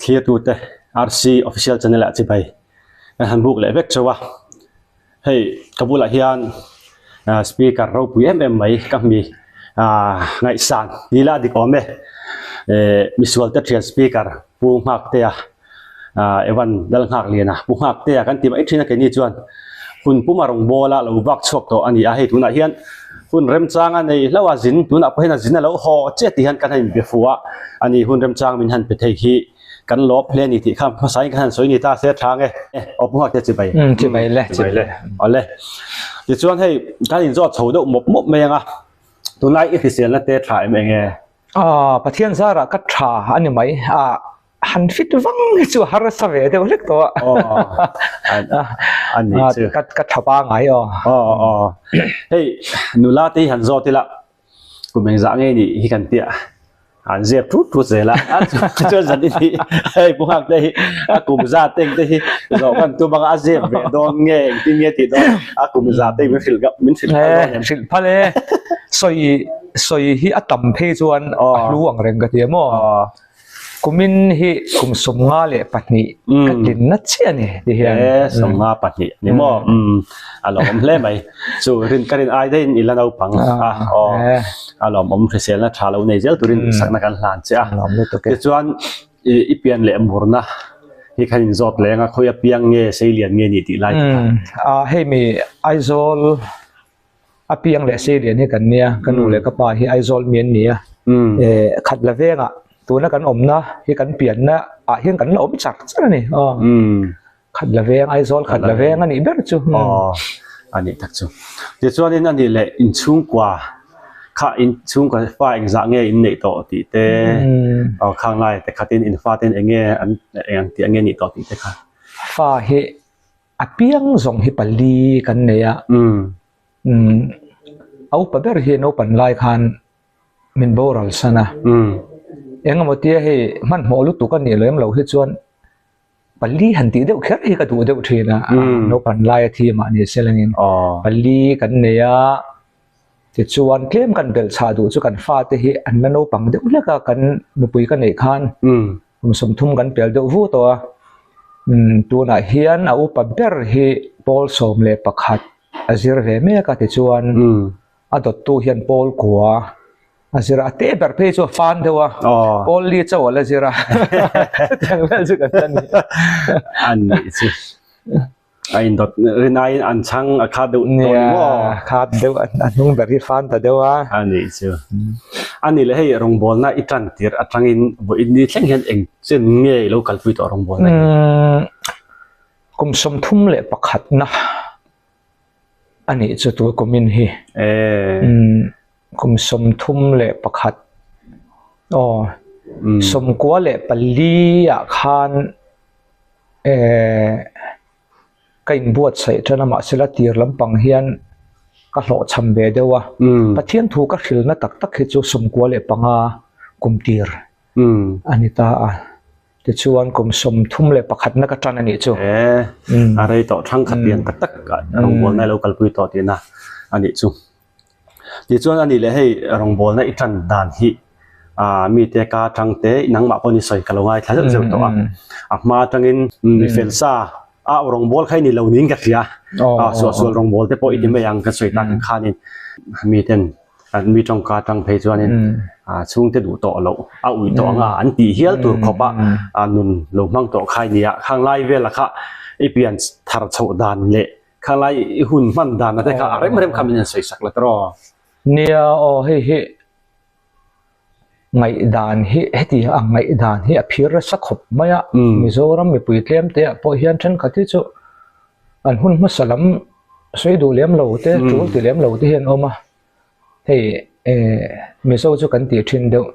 clear tu te RC official channel a chi bai han book le vek chawa hei kabula hian speaker ro pu mai ka mi ngai san nila dik ome visual te trial speaker pu mak te evan dal ngak liana pu ngak te kan ti mai thina ke ni chuan hun pu marong bola lo bak chok to ani a he tuna hian hun rem changa nei lawa zin tuna phena zin lo ho che ti han kan hai be fuwa ani hun rem chang min han pe thei hi kan lop hle ni ti kham sai kan soi ni ta se thang op mak te chi bai le ole ti chuan hei kan in zo chho do mop me nga tunai official na te thai me nge pathian zara ka tha ani mai han fit wang chu har sa ve de lek to ani chu ka thapa ngai hei nula te han zo te la ku meng za nge ni hi kan tia an zep tu zela chu zan ni hei pu hak te kum za teng te hi zo kan tu bang a zep ve don nge ti nge ti do kum za te min fil phale soi hi atam phe chuan lu ang reng ka ti mo kumin hi kum somnga le patni katin na chiani di hian somnga patni ni mo alom hle mai chu rin karin ai dein ilanau pang alom official na thalo nei zel turin sakna kan hlan che alom le to ke chuan I pian le murna hi khanin zot lenga khoya piang nge seilian nge ni ti lai hei mi aizol apiang le seilian hi kan nia kanu le ka pa hi aizol mien nia khat la venga tuna kan omna hi kan pian na hian kan om chak chana ni khat la veng aizol khat la veng ani ber chu ani tak chu ti chuan in ani le in chung kwa kha in chung kwa fa engza nge in nei to ti te khang lai te khatin in fa ten enge an eng ti enge ni to ti te kha fa hi apiang zong hi pali kan neya au pa ber hi no pan lai khan min boral sana engamotia he man mo lu tu kan ni lem lo hi chuan pali han ti deuh kher hi ka tu deuh thina no pan lai thi ma ni selangin pali kan neya ti chuan tlem kan bel cha du chu kan fa te hi an na no pang deuh leka kan nupui kan nei khan som thum kan pel deuh vu to tu na hian au pa ber hi pol som le pakhat azir ve me ka ti chuan adot tu hian pol kwa azira te ber pe chu fan dewa pol li chaw la zira tang wel chu kan ni ani chu ain dot rinain an chang a kha deuh to mo kha deuh an hung ber hi fan ta dewa ani chu ani le hei rong bol na itan tir atangin bo in ni thleng hian eng chen nge local pui to rong bol na kum som thum le pakhat na ani chu tu komin hi kum som thum le pakhat som kwa le pali a khan kain buat sai thana ma sila tir lampang hian ka hlo cham be dewa pathian thu ka khil na tak tak he chu som kwa le panga kum tir anita te chuan kum som thum le pakhat na ka tan ani chu are to thang khapian tak tak rong bol na local pui to ti na ani chu ti chuan ani le hei rong bol na itan dan hi mi te ka thang te nang ma poni soi kalongai thla zeu to a ma tangin mi felsa rong bol khai ni lo ning ka khia so rong bol te po i me yang ka soi ta khanin mi ten mi tong ka tang phei chuanin chung te du to lo ui to nga an ti hial tur khopa nun lo mang to khai nia khang lai vela kha ipian thar chho dan le khang lai hun man dan te kha rem khamin soi sak la tro nia he ngai dan hi heti ngai dan hi aphir sa khop maya mizoram mi pui tlem te po hian than khati chu an hun masalam soi du lem lo te chu ti lem lo te hian oma hei mizo chu kan ti thin deuh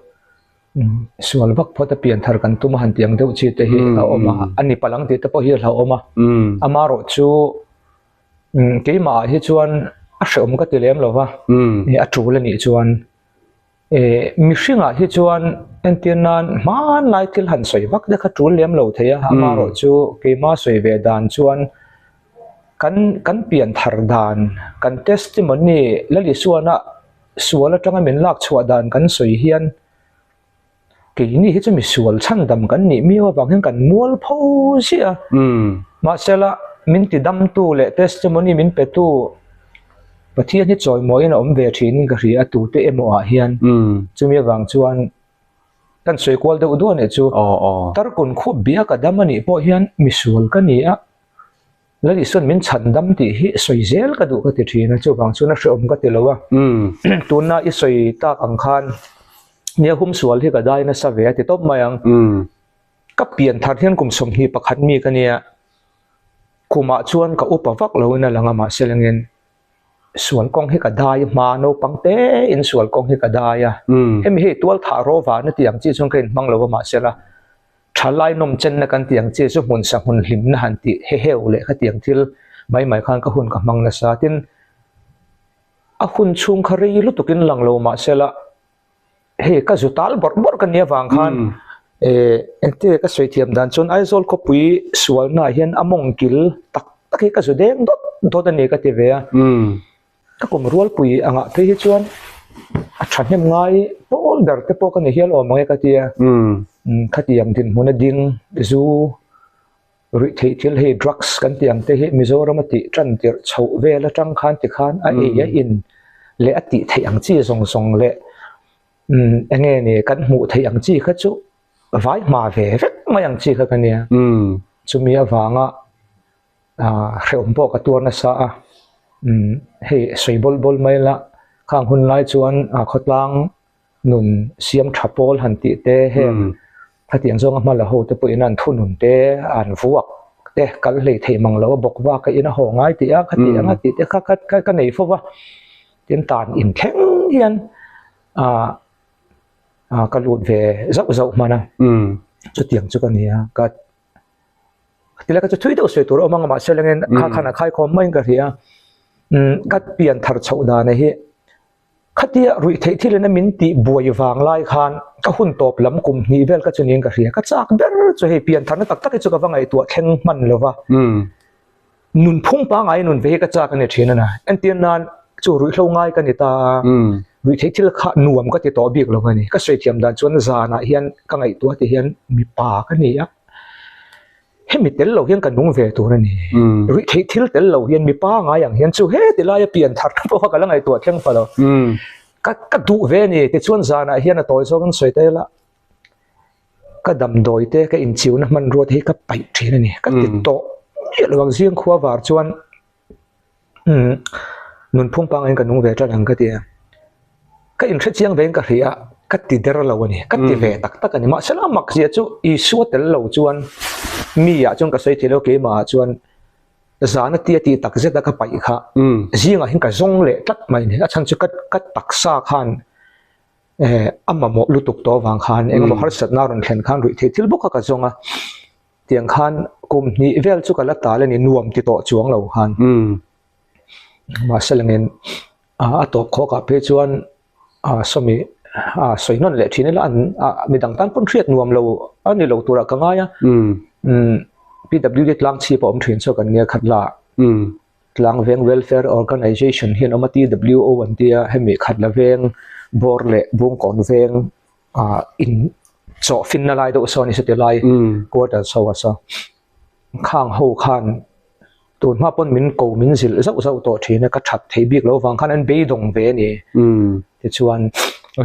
sual bak phota pian thar kan tuma han tiang deuh chi te hi oma ani palang ti te po hi hla oma amaro chu keima hi chuan a hrom ka ti lem lo wa a tu la ni chuan mi hringa hi chuan entianan man lai til han soi vak de kha tu lem lo theya amaro chu keima soi ve dan chuan kan pian thar dan kan testimony lali suana suala tanga min lak chhuwa dan kan soi hian กีนี่จะมีส่วนชั้นดำกันนี่มีว่าบางแห่งกันมัวลโพเสียมาเสละมินติดำตู้และเทสต์มอนี่มินเปตู้ประเทศนี้จอยมอยนะเวทีนกะรีอตูเตเอโมอาเฮียนจะมีบางชวนกันสวยกว่าเดือดเนี่ยจูตระกูลคู่เบียกับดำมันนี่พอเฮียนมีส่วนกันนี่แล้วที่ส่วนมินฉันดำที่ฮิสวยเซลก็ดูก็ติดทีนะจูบางส่วนนักเชื่อมก็ติดแล้วว่าตัวน่าอิสวยตาอังคารเนี่ยหุ้มส่วนที่ก็ได้นะสเวียที่ต้มมายังก็เปลี่ยนทัดเฮียนกลุ่มสมหีประคันมีกันเนี่ยคุมาชวนกับอุปวักเราเนี่ยหลังมาเสียงเงินส่วนกองให้ก็ได้มาโนปังเตอินส่วนกองให้ก็ได้ให้มีเหตุตัวถารวานที่อย่างจีจงเกินมังเรามาเสียละชาลายนมเจนในกันที่อย่างจีจงหุ่นสังหุ่นหิมนะฮันติเฮลเลยก็ที่อย่างที่ไม่หมายคันก็หุ่นกับมังนะซาตินหุ่นชุงคารีลุตุกินหลังเรามาเสียละเฮ้ก็สุดท้ายบอร์กันเนี่ยวางคันเอ็นเตก็สวยเทียมดันจนไอโซลก็ปุยส่วนน่าเห็นอมงกิลตักเฮก็สุดเด้งโดดเนี่ยก็ที่เวียก็กลุ่มรัวปุยอ่างที่ฮิจวนฉันเห็นไงพอเดินไปพอกันเฮียลอมไงก็ที่ขัดยังดินหัวดินจูริเทลเฮดรักส์กันที่ยังที่มิโซรามติจันติชาวเวลจังคันที่คันไอเออินเลอติที่ยังจีส่งเลเงี้ยนี่กันหมู่ที่ยังจีเขาจูไว้มาเวมายังจีเขากันเนี่ยจูมีอะไรบ้างเรื่องพวกตัวนั้นซะเฮ้สวยบอลไม่ละข้างหุ่นไล่ชวนขดลังหนุนเสียมทับโพลหันติเตะเห็นถ้าเตียงทรงมาละโหแต่ปุ่ยนั่นทุนหนุนเตะอ่านฟัวเตะกันเลยเทมังแล้วบอกว่าก็อินหงายติอ่ะขัดติอ่ะติเตะขัดไหนฟัวเตียนตานอิ่มแข็งเฮียนกระลุดเวเจ้ามานะจุดเตียงจุดกันนี้ก็ทีแรกก็จะช่วยตัวสวยตัวเรามั่งมาเชื่อเรื่องข้าขนาดใครคอมไม่กันเฮียก็เปลี่ยนทาร์ชาวดานะเฮขัดที่รุ่ยที่เล่นมินติบวยวางไล่คานก็หุ่นตบล้ำกลุ่มนี้เวลก็จะเนียงกันเฮียก็จากเบลจะให้เปลี่ยนทาร์นั่นตักจะกับว่าไงตัวแข็งมันเลยวะนุนพุ่งปังไงนุนเวก็จากกันเนี่ยเชียนนะอันเตียนนั้นจู่รุ่ยเข้าง่ายกันเนี่ยตารุ่ยที่ละขาหน่วมก็ติดต่อบีกเราไงนี่ก็สวยเทียมดันชวนซานะเฮียนก็ไงตัวที่เฮียนมีปากกันนี่เฮ้มีเตลเราเฮียนกันนุ่งเวตัวนั่นนี่รุ่ยที่เตลเราเฮียนมีป้าไงอย่างเฮียนจู่เฮ้ติลายเปลี่ยนทัดเพราะว่ากันแล้วไงตัวเที่ยงฟ้าเราก็ดูเวนี่ติดชวนซานะเฮียนตัวโซกันสวยเตละก็ดำโดยเตก็อินชิวนะมันรัวที่ก็ไปที่นั่นนี่ก็ติดโตระวังเสียงขวาวาร์ชวนนุนพุ่งปังเองกันนุ่งเวจจังก็เดียก็อินเสียงเวงก็เรียก็ติดเดรเราเนี่ยก็ติดเวตักกันนี่มาเสลามักเสียจู่อีสวดเตลเราชวนมีอ่ะจงก็ใส่เทเลเกมาชวนสารตีตีตักเสร็จแล้วก็ไปค่ะเสียงอ่ะเห็นก็ส่งเลยตักไม่เนี่ยฉันจะก็ตักซาคันอัมมาหมดลุตุกตัววางคันเองมาหัดสัตว์น่ารันเห็นคันรุ่ยที่บุกก็ส่งอ่ะเตียงคันกลุ่มนี้เวลจู่ก็ละตาเลยนี่นวมติดต่อจวงเราคันมาเสลเงินตัวข้อกับเพจวนสมัยสวยนั่นแหละทีนี้ละอันมีดังตั้งพ้นเครียดนวมเราอันนี้เราตัวละกังไงPW ที่ลังชีพอมเทรนส์กันเนี่ยขัดละลังเวง welfare organization เห็นออกมาที่ WO วันเดียให้มีขัดละเวงบอร์เล่วงก่อนเวงอินโซฟินอะไรตัวโซนิสติไลก็จะโซว่าซะข้างหูข้างตัวมาปนมินโกมินสิลเจ้าตัวทีเนี่ยก็ชัดที่บิ๊กเราฟังขันอันเบยดงเวนี่ที่ชวน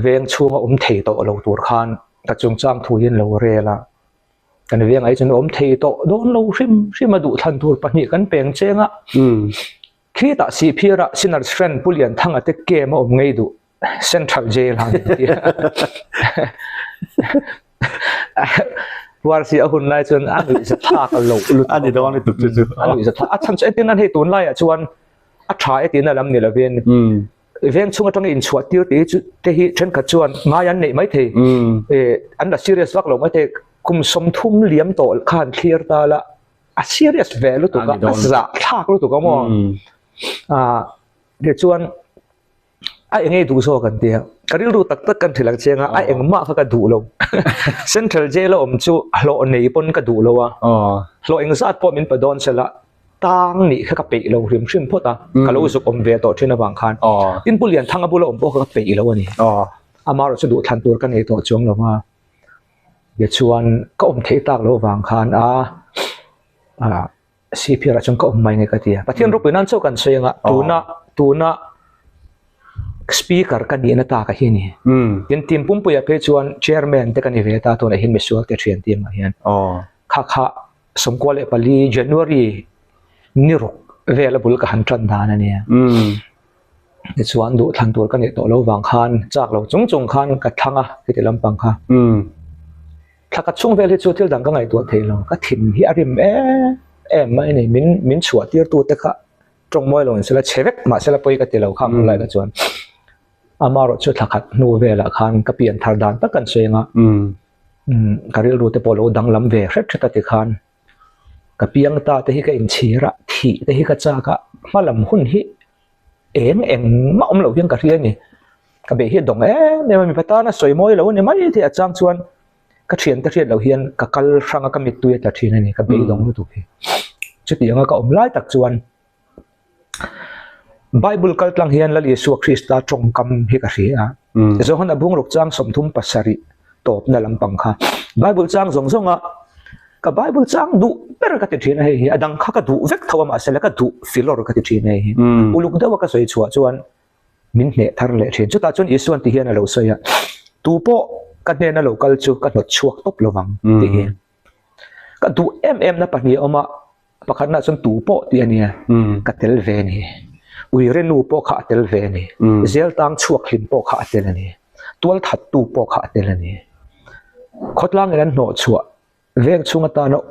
เวงช่วงเทตัวเราตัวขันแต่จงจ้างทุยนเราเรละกันเวียงไอ้จนเทโตโดนเราชิมาดูทันตัวปนิกันเปลี่ยนเจงอ่ะคิดแต่สีพิระสินัดเฟรนผู้เลี้ยงทั้งอัตเกมมาไงดูเซ็นทรัลเจลฮันวาร์ซีหุ่นไล่จนอันนี้จะท่ากันหลุดอันนี้โดนเลยตุกจุดอันนี้จะท่าฉันจะตีนั่นให้ตัวไล่ชวนชายตีนั่นลำนี่ละเวียนเวียงช่วงตรงอินชวดที่ที่ฉันกัดชวนมายันนี่ไม่ทีอันนั้นซีเรียสวักเราไม่ทีคุมสมทุมเลี้ยมโตขันเคลียร์ตาละซีเรียสเวลุตุกะจะท่าลุตุกะมองเดี๋ยวชวนไอ้เงี้ยดูโซกันเดียวก็เรียกดูตักกันถึงหลังเชียงไอ้เอ็งมากเขาก็ดูเราเซ็นทรัลเจลอมจูโลนี่ปนก็ดูเราอ่ะโลเอ็งซาดพอมินประดอนเสละตั้งนี่เขาก็ปีเราริมชิมพอตาก็รู้สึกอมเวโตที่นบางคันอินปุเลียนทั้งอบุเราอมพวกเขาก็ปีเราวันนี้อามาเราจะดูทันตัวกันในตัวช่วงเราว่า เดี๋ยวชวนก็เทตากโลวางคานซีพีระจงก็ไม่ไงก็เดียประเทศรูปนั้นเจ้ากันเสียงตัวน่ะสปีกเกอร์กันดีนะตากะเฮียนี่ยันทีมปุ่มปุยเพชวนเชอร์แมนเด็กันนี่เวตาตัวไหนเห็นไม่ชัวร์แต่เชียนทีมมาเฮียนข้าสมควรเลยปลีจันวารีนี่รุกเวลาบุลกับฮันจันดานะเนี่ยเดี๋ยวชวนดูทันตัวกันเนี่ยตัวเราวางคานจากเราจงคานกัดทั้งที่เดลำปังค่ะถ้ากัดช่วงเวลาช่วงที่ดังก็ไงตัวเทลงก็ถิ่นที่อริมไม่เนี่ยมินชัวที่ตัวเตะตรงมวยลงเสร็จเชฟมาเสร็จไปก็เตะเราข้ามอะไรก็ชวนอามารถช่วยทักนูเวลาคานก็เปลี่ยนทางด้านตั้งกันเสียงการเรียนรู้แต่พอเราดังลำเวรเช็ดติคานก็เปลี่ยนตาแต่ที่ก็อินชีระที่แต่ที่ก็จาก็มาลำหุ่นที่เอ็งมาเราเพียงกับเรียนนี่ก็เบียดดงเนี่ยมันมีพัฒนาสวยมวยแล้วเนี่ยไม่ที่อาจารย์ชวนก็เชียนเราเฮียนก็กัลฟังก็มีตัวแต่ที่นี่ก็เบียดดงไม่ถูกที่จุดที่ยังก็ไล่ตักชวนไบเบิลกัลตังเฮียนและเยซูคริสต์จงกำฮิกเสียจะคนอบุงลูกจ้างสมทุมปัสสริตบในลำปังค่ะไบเบิลจ้างส่งก็ไบเบิลจ้างดูเป็นก็ติดที่นี่ดังข้าก็ดูเวกทว่ามาเสร็จก็ดูฟิลล์ก็ติดที่นี่อุลุกเดว่าก็สวยชัวชวนมินเนทาร์เลเชนจุดตาจนอิสวนที่เฮียนเราสวยตูโปกันเนี่ยนะเราก็จูกันหนดชัวตบระวังที่เฮียก็ดูนะปะเนี่ยเอามาปะคันน่ะจนตูโปที่เนี่ยก็เทลเวนี่อุยเรนูโปขาเทลเวนี่เซลตังชัวคลิมโปขาเทลนี่ตัวถัดตูโปขาเทลนี่ขดล่างนั้นหนดชัวเวกช่วงตาเนาะ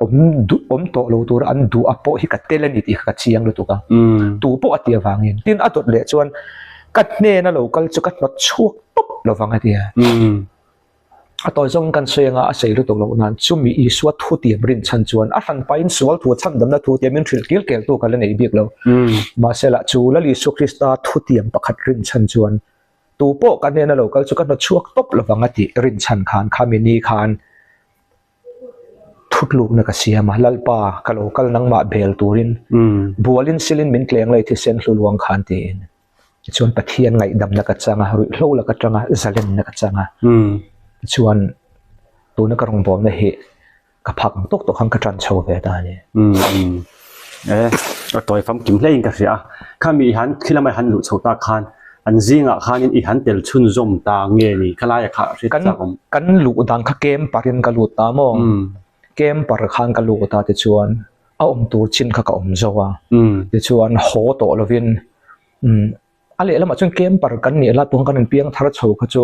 โตโลตัวอันดูอโปฮิกัดเตลนิติกัดเชียงรู้ตัวกันตูโปอัตยาวังเงินตินอัตเลชวนกัดเนนะเราก็จะกัดนัดชัวปุ๊บเราฟังอะไรอัตจงกันเชียงอาศัยรู้ตัวเรานั้นชุ่มมีอิสวะทุติยมรินชันชวนอัฟันไปอินสวลทัวชันดำนัดทุติยมินทริลเกลตัวกันเลยในบิกเรามาเสละจูและลิสุคริสตาทุติยมประคัดรินชันชวนตูโปกันเนนะเราก็จะกัดนัดชัวปุ๊บเราฟังอะไรรินชันคานคามินีคานทุกลูกนักเสียมาลัลปากะโลกัลนังมาเบลตูรินบัวลินซิลินมินเกลียงเลยที่เซนหลวงคานตีนชวนปะเทียนไงดำนักจังหรือโลนักจังซาเลนนักจังชวนตัวนักรงบอลเนี่ยกับผักตกตกขังกระจันโชว์เวทานี่ตัวฟังกิมเล่นกันเสียข้ามีหันขึ้นมาหันหลุดโชตาคานอันซิงอ่ะข้านี่อีหันเตลชุนจมตาเงี้ยนี่ขลายข้าเสียกันหลุดดังข้าเกมปารินกันหลุดตามองเกมปรคันกันลูกตาจะชวนเอาตัวชินข้าก็จัวจะชวนโหโตลวินอะไรแล้วมาจนเกมปรกันเนี่ยละตัวกันเป็นเพียงทาร์โชเขาจู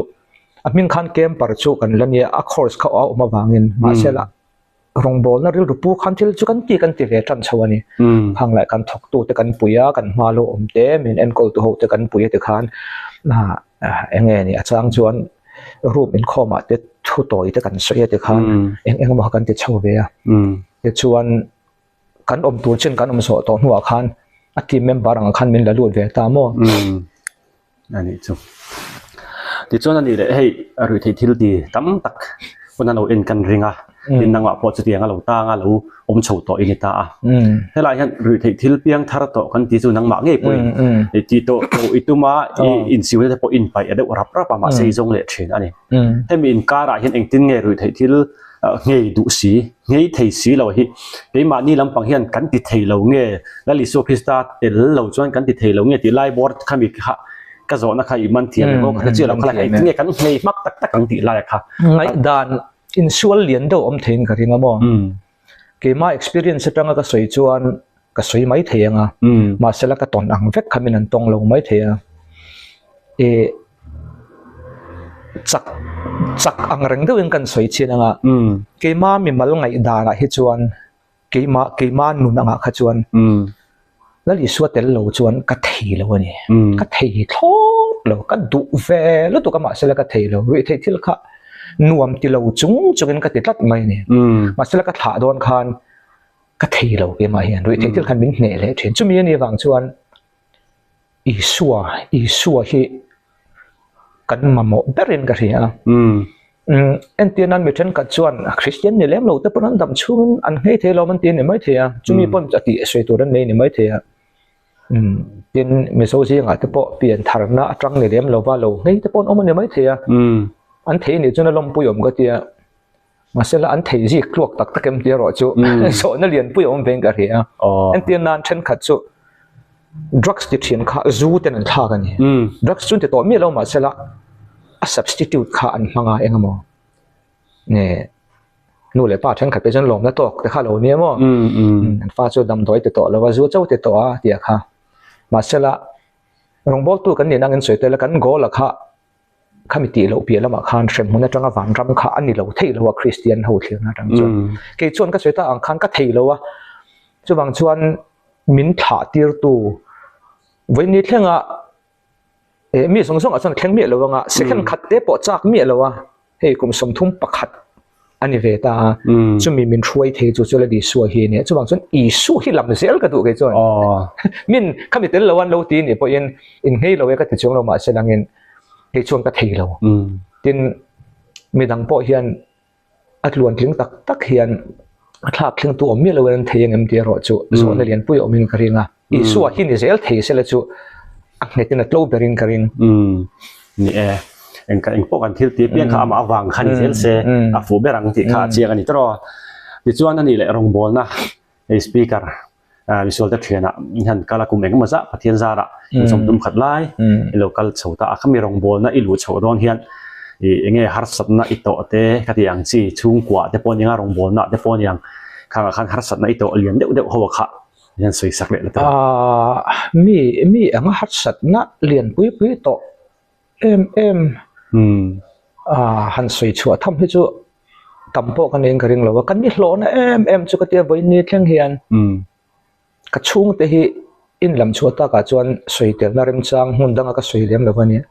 มินคันเกมปรชูกันแล้วเนี่ยอะคอร์สเขาเอามาวางเงินมาเสละรงบอลนั่นเรื่องรูปคันที่จูกันตีเวจันชาวนี่พังหลายกันถกตัวแต่กันปุยกันมาโลอมเตมินเอ็นกอลตัวแต่กันปุยแต่คันเองนี่อาจารย์ชวนรูปเป็นข้อมาเด็ดทุต่อยแต่กันเสียแต่คันเองมากันติดชาวเบียจะชวนกันตัวเช่นกันโสตหัวคันอาทิตย์เมมบารังคันมินละลูดเวตามออันนี้จุดิจวนอันนี้เลยให้รู้ที่ดีตั้มตักวันนั้นเราเอ็นกันริงอ่ะดินนังว่าพอจะเตียงเราตางเราโฉต่ออินิตาให้หลายท่านรู้ที่เพียงทาร์ต่อกันที่สุนังหมากเงี้ยปุยที่โตอิตุมาอินซิวเนี่ยพออินไปadaรับมาเซจงเลยเช่นอันนี้ให้มีอินการะเห็นเองติ้งเงี้ยรู้ที่เงี้ยดูสีเงี้ยที่สีเราที่ไอ้มานี่ลำพังเห็นกันติดที่เราเงี้ยแล้วลิโซคริสตาเตลเราจวนกันติดที่เราเงี้ยที่ไลบอร์ดข้ามีค่ะก็จะนักข่าวมันเทียนก็เขาจะเราขนาดไหนที่เนี่ยกันเงี้ยมักตักกันติดไลค่ะไอ้ด่านอินชัวร์เลียนเดออมเทนกันที่งั้นมั้งเกี่ยมา experience จังก็สวยจวนก็สวยไม่เทียงมาเสร็จแล้วก็ตอนอังเวกขมินันตรงลงไม่เทียงจักอังเร่งเดินกันสวยเชียงเกี่ยมามีมาลงไงด่านฮิจวนเกี่ยมาหนุนอังขจวนแล้วลิสวดเตลโลจวนก็เทียแล้วนี่ก็เทียทอดแล้วก็ดูเวแล้วตัวก็มาเสร็จแล้วก็เทียแล้ววิธีที่ละค่ะนวมที่เราจุงกันก็ติดลัดไม่เนี่ยมาเสร็จแล้วก็ถาโดนคันก็เที่ยวไปมาเห็นด้วยที่คันบิ้งเนี่ยเลยเห็นจุมีนี่ฟังชวนอีสัวที่กันมาโมเบรินกันเสียเอ็นที่นั้นมีเช่นกันชวนคริสเตียนเนี่ยเลี้ยงเราแต่ปนนั้นดำชุ่มอันให้เที่ยวเรามันตีเนี่ยไม่เที่ยวจุมีปนจะตีสวยตัวนั้นเนี่ยไม่เที่ยวเป็นไม่โซเชียลอ่ะแต่พอเปลี่ยนฐานะจังเนี่ยเลี้ยงเราว่าเราเฮ้ยแต่ปนเอามันเนี่ยไม่เที่ยวอันเทนี่จนเราลงปุยมก็เตีย มาเสละอันเทจิกลวกตักตะเก็มเดียรอจูโซนเรียนปุยอมเป็นกันเฮียอันเตียนนานเช่นขัดจู drugs ที่เทียนข้าจูเต็นอันท่ากันนี่ drugs จุนที่ตัวมีเรามาเสละ substitute ข้าอันมังเองมั้งเนี่ยนู่นเลยป้าเช่นขัดไปจนหลงแล้วตกแต่ข้าเราเนี่ยมั้งอันฟ้าจูดำถอยติดต่อแล้วว่าจูเจ้าติดต่อเดียค่ะมาเสละรองบอลตัวกันเนี่ยนั่งกันสวยแต่ละกันโกละค่ะข้ามีตีเราเปลี่ยนแล้วมาคานเชื่อมมันจังหวะรำข้าอันนี้เราเที่ยวว่าคริสเตียนเขาเที่ยวนะจังจวนเกี่ยชวนก็สวยตาอังคารก็เที่ยวว่าจะบางชวนมินถาตีร์ตูวันนี้เที่ยงอ่ะมีสองอ่ะส่วนเที่ยงมีแล้วว่าเสกขัดเตะปอจากมีแล้วว่าเฮ้ยกลุ่มสมทุมประคัดอันนี้เวตาจะมีมินช่วยเทจูจะเลยดีสัวเฮียเนี่ยจะบางชวนอีสู้ที่ลำเสียก็ถูกเกี่ยชวนมินข้ามีเต้นละวันเราตีเนี่ยพออินให้เราเวก็ติดช่วงเรามาเสดังเงินเกี่ยชวนก็เที่ยวจินมีดังพอเฮียนอัดล้วนถึงตักเฮียนอัดหลักถึงตัวมีเราเวนเทียงเอ็มดีรอจูส่วนเรียนปุยอมินกริงอ่ะอีสัวที่นี่เซลเทียเซลจูอักเนตินัดโลเบรินกริงนี่เองพวกกันที่ตีเปียงข้ามาวังคันเซลเซอ่ะฟูเบรังที่ข้าเชียกันนี่ตลอดที่ชวนนั่นนี่แหละรองบอลนะไอ้สปีกเกอร์วิสุทธิ์เทียนอ่ะยันกาลกุมเองก็มาซะพัทยาซาระสมดุมขัดไล่โลกาลชาวตาข้ามีรองบอลนะอิลูชาวดอนเฮียนเองฮาร์สัตนะอิโตเตะกติยังซีชุ่งกว่าเดปอนยังรองบอลนะเดปอนยังข้างฮาร์สัตนะอิโตเลียนเดหัวข้ายันสวยสักเล็กนะมีฮาร์สัตนะเลียนปุยโตฮันสวยชัวทำให้จูตั้มโปกันเองกริงเราว่ากันนี่โหลนะจูก็เตียบอยนี่เที่ยงเฮียนกระชุ่งเตหิอินลำชัวตากระจวนสวยเตียงนาริมจังหุ่นดังก็สวยเลี้ยงแล้ววันนี้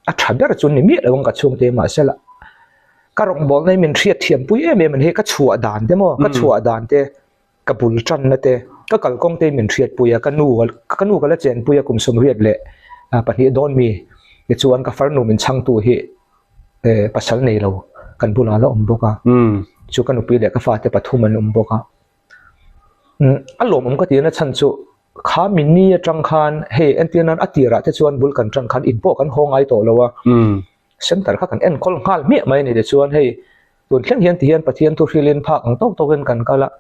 อัฐบาลจวนนี่มีอะไรวงกระชุ่งเตมาเสละกระรองบอลในมันเทียดเทียมปุยมันเฮกระชัวด่านเตมั้งกระชัวด่านเตกระบุลจันนะเตก็กระกงเตมันเทียดปุยกันนูก็ละเจนปุยกุมสมเรียดเละปัจจุบันโดนมีกระชวนกับฟาร์นูมันช่างตัวเฮปัสสาวะในเรากันบุลาละบกะชูกันอุปเดกฟ้าเตปฐุมันบกะอารมณ์ก็ตีนะฉันจูข้ามินีจังคันเฮอันที่นั้นอติระที่ชวนบุลกันจังคันอินโปกันห้องไอโตแล้วว่าเส้นแต่ข้ากันเอ็นคนหัลเมียไม่เนี่ยที่ชวนให้ตัวเลี้ยงเฮียนที่เฮียนปะเทียนทุเรียนภาคอังโตกันก็ละ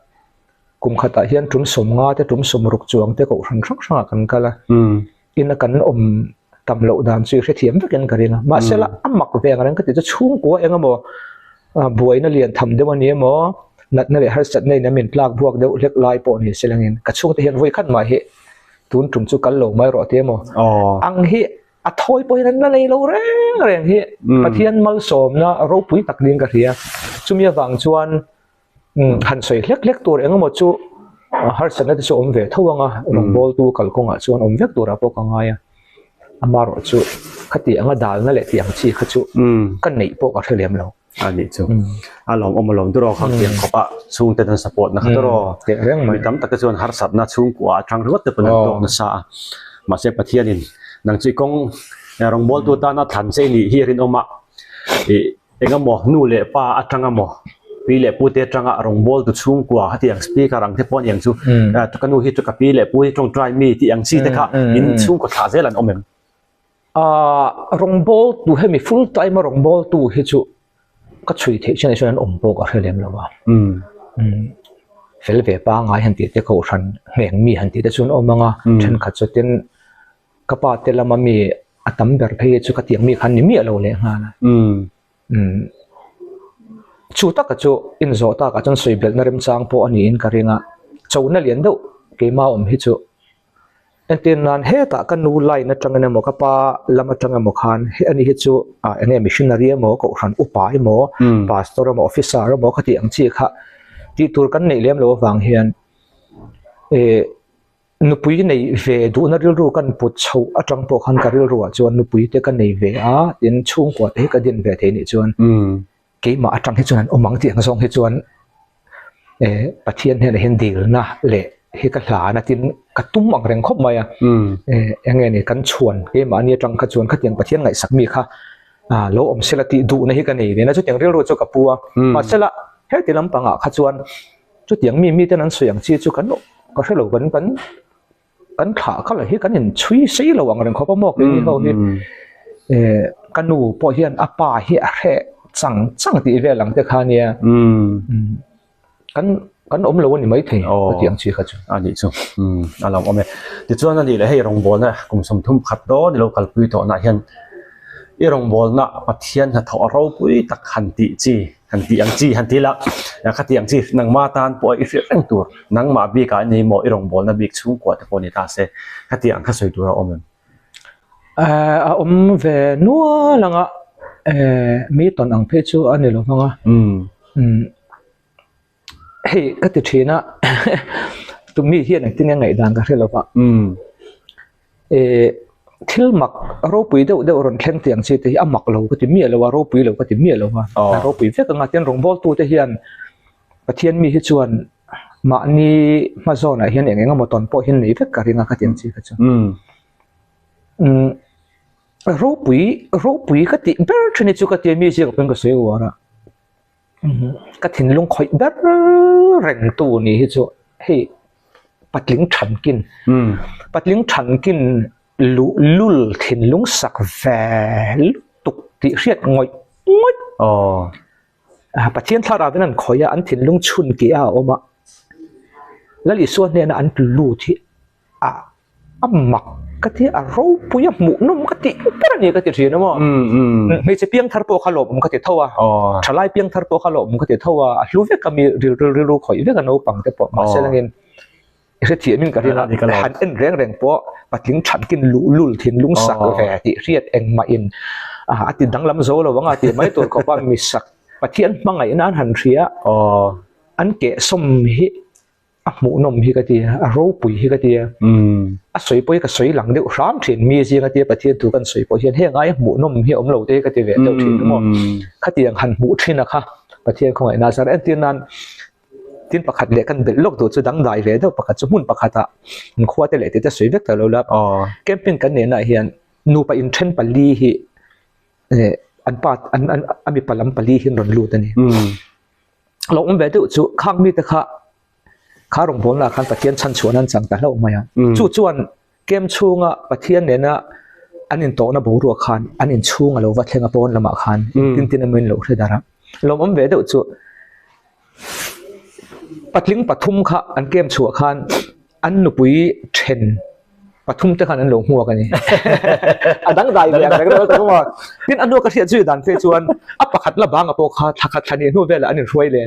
กลุ่มขัดเฮียนจุ่มสมงาแต่จุ่มสมรุกจวงแต่ก็รังช่างกันก็ละอินกันตำเหลาดานซื้อเทียมไปกันกันเลยนะมาเสละอัมมักเพียงอะไรก็จะชุ่งกัวเองก็บวยนั่นเรียนทำเดี๋ยววันนี้นัดนั่นแหละฮัสซัดในนั้นมีพลากพวกเด็กเล็กลายปนเห็นเสียงเงินกระชุ่งที่เห็นไว้ขั้นมาเหตุนจุ่มจุกันหลงไม่รอเทียมอังเหอัทอยปอยนั้นนั่นเลยเราแรงเหปะเทียนมัลสมนะเราปุยตักดินกันเทียจุ่มยาวังชวนหันสวยเล็กตัวเองก็หมดจุฮัสซัดนั่นจะชมเวทว่าไงลงบอลตัวกัลกงอ่ะชวนอมเวกตัวรับพวกง่ายอามารอจุขัดเตียงก็ดาลนั่นแหละเตียงชีขัดจุกันหนีพวกอัศเลียมเราอันนี้จูลองมาลองตัวเราข้างเตียงเขาปะช่วงเต้นสปอร์ตนะครับตัวเราเรื่องมีตั้มตะกชวนฮาร์สัตนะช่วงกว่าทางรถเตปนันโตนะซามาเซปะเทียนินนังจีกงรองบอลตัวตานาทันเซนี่เฮียรินออกมาเองก็มอนู่เล่ป้าอัตรังก็มอปีเล่ปูเตจังอ่ะรองบอลตัวช่วงกว่าที่ยังสปีกรังเทปอนยังจูตุกันนู่ฮิตุกับปีเล่ปูที่ตรงไตรมีที่ยังซีเตค่ะอินช่วงก็ท่าเซลันอเมนรองบอลตัวให้มี full time รองบอลตัวให้จูก็ช่วยเทชนชนอมโปก็เรียมแล้วว่าเฟลเวป้าง่ายหันตีเตะเขาชันแหงมีหันตีเตะชนอมงาฉันขัดจนกระปาเตละมันมีอัตมแบบเพย์จุกเตียงมีคันนี้มีอะไรเลยฮะนะชูตักกะจูอินโซตักกะจนสวยเบลนริมจางโปอันนี้อินการิงะเจ้านั่นเลี้ยงดูเกมาอมฮิจูอันที่นั้นเฮตักกันนูไลน์นัดจังเงินหมอกป้าละมาจังเงินหมอคันเฮอันนี้ฮิจูอันนี้มิชชันนารีหมอก็ขันอุปายหมอพาสตอร์หมอออฟฟิศาร์หมอขัดยังชีค่ะที่ตัวกันในเลี้ยงเราฟังเฮียนนุปุยในเวดูนัดรู้กันปุดเช่าอัจังโปคันการิรู้จวนนุปุยเตกันในเวดินช่วงกว่าเฮกันดินเวเทนี่จวนเกี่ยมาอัจังฮิจวนอมังที่ยังส่งฮิจวนปะเทียนเห็นดีลนะเละเฮกันหลานะที่กระตุ้มอังแรงครบมายังไงเนี่ยกันชวนเกี่ยมาเนี่ยจังกันชวนขัดยังปะเทียนไงสักมีค่ะโลอมเสลติดูในเฮกันนี่นะจุดยังเรียกรู้จุดกับปัวมาเสละเฮติลำปังอ่ะขัดชวนจุดยังมีแต่นั้นส่วนอย่างที่จุดกันโลก็ใช่เรากันขาเขาเลยเฮกันเห็นช่วยซีระวังแรงครบมากเลยเขาเห็นกันหนูพอเห็นอาป่าเฮแค่ จังติเวหลังแต่คาเนี่ยกันอมโลนี่ไม่ถึงก็เตียงชีเขาจ้ะอันนี้ซุอันเราอมดิจวนนั่นนี่เลยให้รองบอลนะกุมสมทุมขัดดอดิโลกัลปุยต่อนะเห็นอีรองบอลนะปัทยันถ้าเราปุยตักหันติหันติละอย่างขัดยังจีนังมาตานปอยอีเรื่องตัวนังมาบีกันนี่หมออีรองบอลนะบีกชุ่มกว่าแต่ปนิตาเสขัดยังขัดสวยตัวเราอมเวนัวลังมีตอนอังเพจูอันนี้หรอฟังเฮ้ก็ติดเชื้อนะตุ้มมีเฮียนที่ยังไงดังกันเหรอปะทิลมักรูปุยเดี๋ยวรอนแข่งเตียงสิที่อ่ะมักเราก็ติมีเราว่ารูปุยเราก็ติมีเราว่ารูปุยเพื่อการเตียนรองบอลตัวที่เฮียนประเทศมีที่ชวนมานี่มาโซนเฮียนอย่างเงี้ยมาตอนพอเฮียนนี่เพื่อการงานเตียงสิก็จะรูปุยก็ติเบอร์ชนิดจุกติมีสิก็เป็นก็สวยกว่าละก็ถิ่นลงคอยเบอร์แรงตัวนี่ที่จุให้ปัดลิงฉันกินปัดลิงฉันกินลุลถิ่นลุงสักแฝงตุกติเรียดงอยปัจเจียนท่าราเป็นนั่นคอยอันถิ่นลุงชุนเกี่ยออกมาแล้วอีส่วนเนี่ยนะอันลูที่มักก็ที่เราปุยหมูนุ่มก็ที่ปราณีก็ที่เรียนนะมั้งไม่ใช่เพียงทาร์โปขลุ่มมันก็ที่เท่าว่าชลายเพียงทาร์โปขลุ่มมันก็ที่เท่าว่ารู้ว่าก็มีรู้คอยว่ากันโอ้ปังแต่ปอมาเสร็จแล้วเงินเรื่องที่มันก็ที่นั่นหันเอ็นแรงปอปัจจุบันฉันกินลุลถิ่นลุงสักแฝงที่เรียดเองมาอินอาทิตย์ดังลำโซ่เราว่าอาทิตย์ไม่ตัวเขาว่ามีสักปัจจุบันบางไงนั้นหันเรียอันเกะสมฮิหมูนมฮิกตีรูปุยฮิกตีสวยปุยกับสวยหลังเดียวร้านถิ่นมีสิกตีประเทศถูกกันสวยปุยเห็นให้ไงหมูนมฮิอมเหลาเตกตีเวเดียวถิ่นมั้งคตีอย่างหันหมูถิ่นนะคะประเทศของไอ้นาซาเรตที่นั้นที่ประคัดเล็กกันเป็นโลกตัวจะดังได้เวเดียวประคัดจะมุ่นประคัดอ่ะมันขวดแต่เล็กแต่สวยเวกแต่เราแล้วแกมปิ้งกันเนี่ยนะเฮียนนูไปอินเทรนปัลลีฮิอันปัดอันมีปัลลัมปัลลีฮินรอนลูตัวนี้เราอุ้มเวเดียวจุข้างมีแต่ค่ะข้ารองบอลละคันประเทศชั้นชวนนั้นจังแต่เราออกมาจู่จวนเกมช่วงอ่ะประเทศเนี่ยนะอันนี้โตนะบูรัวคันอันนี้ช่วงเราวัดเทงปอนละมาคันตินมันเราเท่าดารับเราอมเวเดอจู่ปัดลิงปัดทุ่มค่ะอันเกมชัวคันอันนุปุยเทนปัดทุ่มแต่คันนั้นหลงหัวกันนี่อันดังใดเลยอะไรก็แล้วแต่ก็ว่าที่อันนู้นก็เสียชื่อดันเฟชวนอัปปะขัดละบางกับพวกทักทันนี่นู้นเวลาอันนี้ช่วยเลย